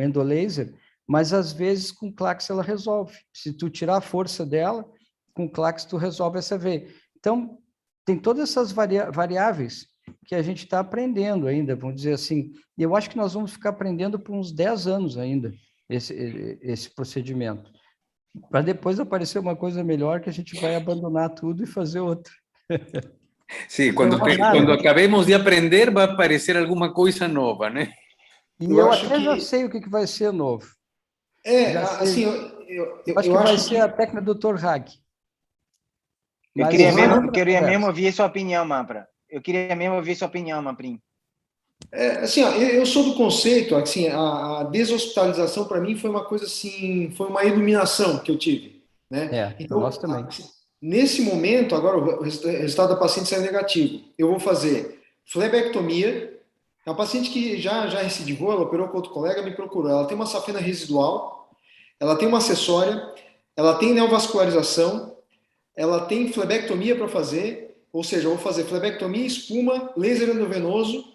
endolaser, mas às vezes com Clax ela resolve. Se tu tirar a força dela, com Clax tu resolve essa veia. Então, tem todas essas variáveis que a gente está aprendendo ainda, vamos dizer assim. E eu acho que nós vamos ficar aprendendo por uns 10 anos ainda, esse procedimento. Para depois aparecer uma coisa melhor que a gente vai abandonar tudo e fazer outra. Sim, quando acabemos de aprender, vai aparecer alguma coisa nova, né? E eu até já sei o que vai ser novo. Assim, eu acho que vai ser a técnica do Dr. Hag. Eu queria mesmo ouvir sua opinião, Mampra. Eu queria mesmo ouvir sua opinião, Mamprim. Assim, eu sou do conceito, assim, a deshospitalização para mim foi uma coisa assim, foi uma iluminação que eu tive, né? Então, nós também. Nesse momento, agora o resultado da paciente saiu negativo. Eu vou fazer flebectomia. É uma paciente que já recidivou, ela operou com outro colega, me procurou. Ela tem uma safena residual, ela tem uma acessória, ela tem neovascularização, ela tem flebectomia para fazer, ou seja, eu vou fazer flebectomia, espuma, laser endovenoso,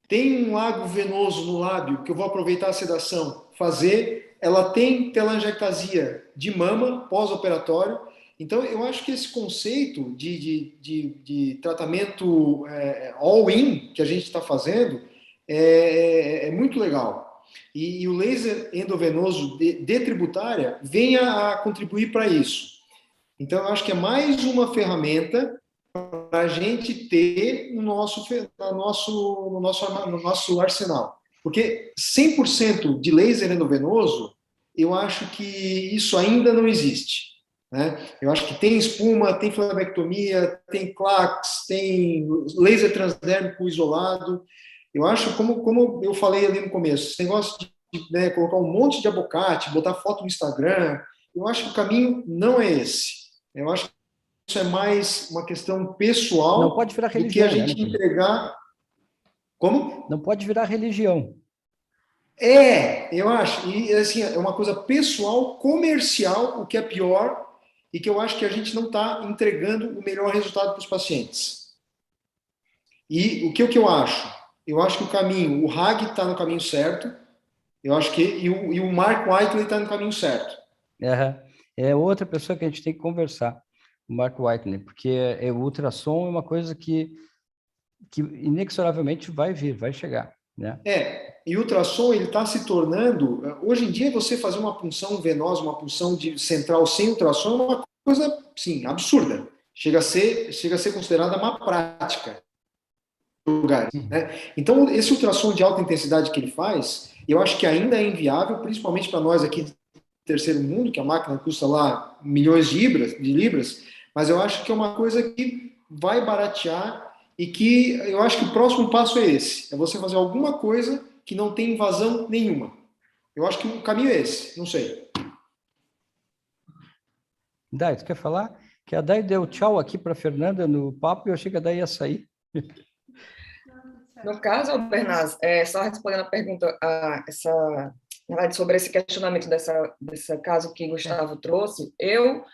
tem um lago venoso no lábio que eu vou aproveitar a sedação, fazer. Ela tem telangiectasia de mama pós-operatório. Então, eu acho que esse conceito de tratamento all-in que a gente está fazendo é muito legal. E o laser endovenoso de tributária vem a contribuir para isso. Então, eu acho que é mais uma ferramenta para a gente ter no nosso arsenal. Porque 100% de laser endovenoso, eu acho que isso ainda não existe. Né? Eu acho que tem espuma, tem flebectomia, tem Clax, tem laser transdérmico isolado. Eu acho, como eu falei ali no começo, esse negócio de colocar um monte de abocate, botar foto no Instagram, eu acho que o caminho não é esse. Eu acho que isso é mais uma questão pessoal. Não pode virar religião, do que a gente entregar. Como? Não pode virar religião. Eu acho. E assim, é uma coisa pessoal, comercial, o que é pior, e que eu acho que a gente não está entregando o melhor resultado para os pacientes. E o que eu acho? Eu acho que o caminho, o Hag está no caminho certo, eu acho que e o Mark Whiteley está no caminho certo. É outra pessoa que a gente tem que conversar, o Mark Whiteley, porque o ultrassom é uma coisa que inexoravelmente vai chegar. Né? E o ultrassom ele está se tornando, hoje em dia você fazer uma punção venosa, uma punção central sem ultrassom é uma coisa, sim, absurda. Chega a ser considerada uma prática. Né? Então, esse ultrassom de alta intensidade que ele faz, eu acho que ainda é inviável, principalmente para nós aqui do terceiro mundo, que a máquina custa lá milhões de libras, mas eu acho que é uma coisa que vai baratear e que eu acho que o próximo passo é esse, é você fazer alguma coisa que não tem invasão nenhuma. Eu acho que o caminho é esse, não sei. Dai, tu quer falar? Que a Dai deu tchau aqui para a Fernanda no papo e eu achei que a Dai ia sair. No caso, Bernardo, só respondendo a pergunta, na verdade, sobre esse questionamento desse caso que Gustavo trouxe, eu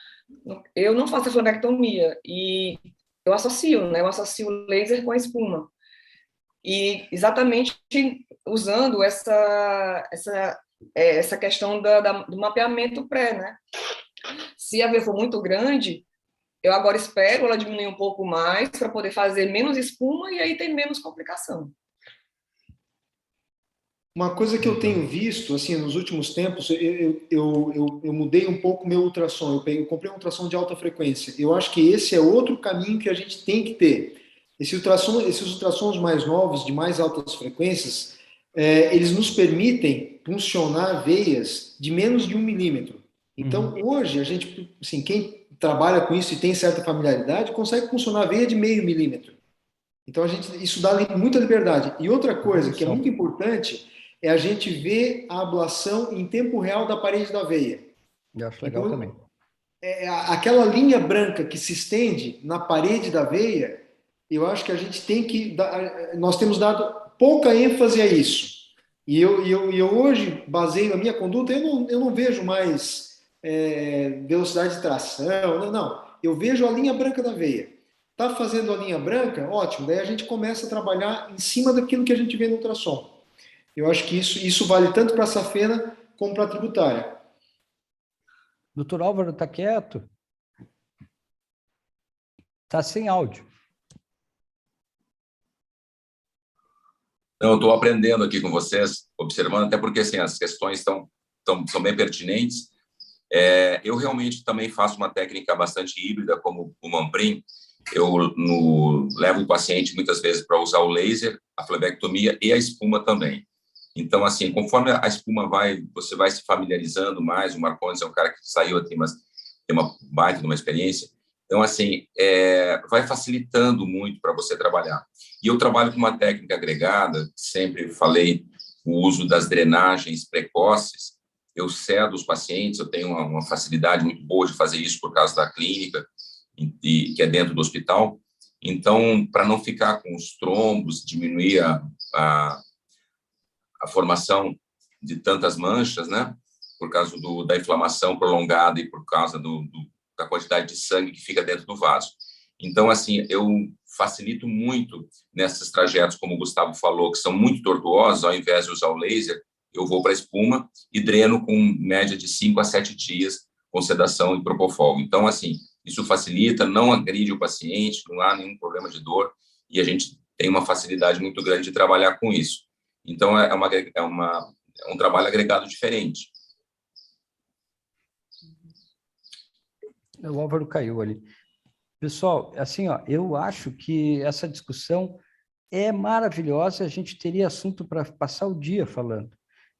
não faço a flebectomia e eu associo, né? Eu associo o laser com a espuma. E exatamente usando essa questão do mapeamento pré, né? Se a veia for muito grande, eu agora espero ela diminuir um pouco mais para poder fazer menos espuma e aí tem menos complicação. Uma coisa que eu tenho visto, assim, nos últimos tempos, eu mudei um pouco meu ultrassom. Eu comprei um ultrassom de alta frequência. Eu acho que esse é outro caminho que a gente tem que ter. Esses ultrassons mais novos, de mais altas frequências, eles nos permitem funcionar veias de menos de 1 milímetro. Então, hoje, a gente, assim, quem trabalha com isso e tem certa familiaridade, consegue funcionar a veia de meio milímetro. Então, isso dá muita liberdade. E outra coisa que é muito importante é a gente ver a ablação em tempo real da parede da veia. Eu acho legal também. Aquela linha branca que se estende na parede da veia, eu acho que a gente tem que nós temos dado pouca ênfase a isso. E eu hoje baseio a minha conduta, eu não vejo mais velocidade de tração, não. Eu vejo a linha branca da veia. Está fazendo a linha branca? Ótimo. Daí a gente começa a trabalhar em cima daquilo que a gente vê no ultrassom. Eu acho que isso vale tanto para a safena como para a tributária. Doutor Álvaro está quieto? Está sem áudio. Não, eu estou aprendendo aqui com vocês, observando, até porque assim, as questões são bem pertinentes. Eu realmente também faço uma técnica bastante híbrida, como o Manprim. Eu levo o paciente muitas vezes para usar o laser, a flebectomia e a espuma também. Então, assim, conforme a espuma você vai se familiarizando mais. O Marcondes é um cara que saiu, tem uma baita de uma experiência. Então, assim, vai facilitando muito para você trabalhar. E eu trabalho com uma técnica agregada, sempre falei o uso das drenagens precoces. Eu cedo os pacientes, eu tenho uma facilidade muito boa de fazer isso por causa da clínica, que é dentro do hospital. Então, para não ficar com os trombos, diminuir a formação de tantas manchas, né? Por causa da inflamação prolongada e por causa da quantidade de sangue que fica dentro do vaso. Então, assim, eu facilito muito nesses trajetos, como o Gustavo falou, que são muito tortuosos. Ao invés de usar o laser, eu vou para a espuma e dreno com média de 5 a 7 dias com sedação e propofol. Então, assim, isso facilita, não agride o paciente, não há nenhum problema de dor e a gente tem uma facilidade muito grande de trabalhar com isso. Então, é um trabalho agregado diferente. O Álvaro caiu ali. Pessoal, assim, ó, eu acho que essa discussão é maravilhosa, a gente teria assunto para passar o dia falando,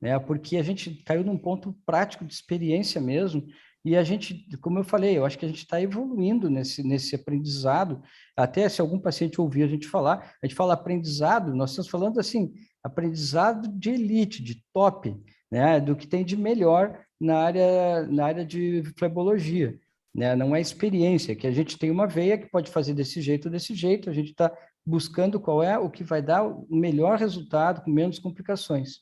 né? Porque a gente caiu num ponto prático de experiência mesmo, e a gente, como eu falei, eu acho que a gente está evoluindo nesse aprendizado. Até se algum paciente ouvir a gente fala aprendizado, nós estamos falando assim, aprendizado de elite, de top, né? Do que tem de melhor na área de flebologia. Né? Não é experiência, que a gente tem uma veia que pode fazer desse jeito, a gente está buscando qual é o que vai dar o melhor resultado, com menos complicações.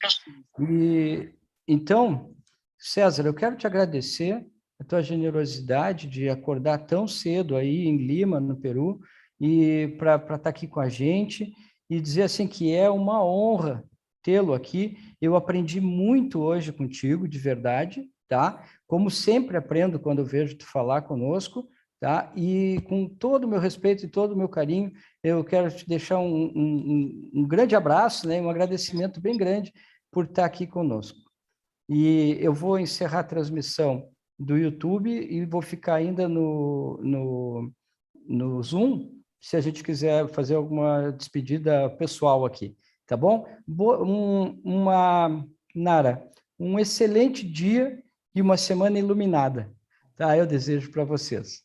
E, então, César, eu quero te agradecer a tua generosidade de acordar tão cedo aí em Lima, no Peru, e para estar aqui com a gente, e dizer assim que é uma honra tê-lo aqui. Eu aprendi muito hoje contigo, de verdade, tá? Como sempre aprendo quando eu vejo tu falar conosco, tá? E com todo o meu respeito e todo o meu carinho, eu quero te deixar um grande abraço, né? Um agradecimento bem grande por estar aqui conosco. E eu vou encerrar a transmissão do YouTube e vou ficar ainda no Zoom, se a gente quiser fazer alguma despedida pessoal aqui, tá bom? Nara, um excelente dia e uma semana iluminada, tá? Eu desejo para vocês.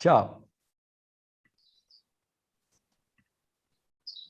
Tchau.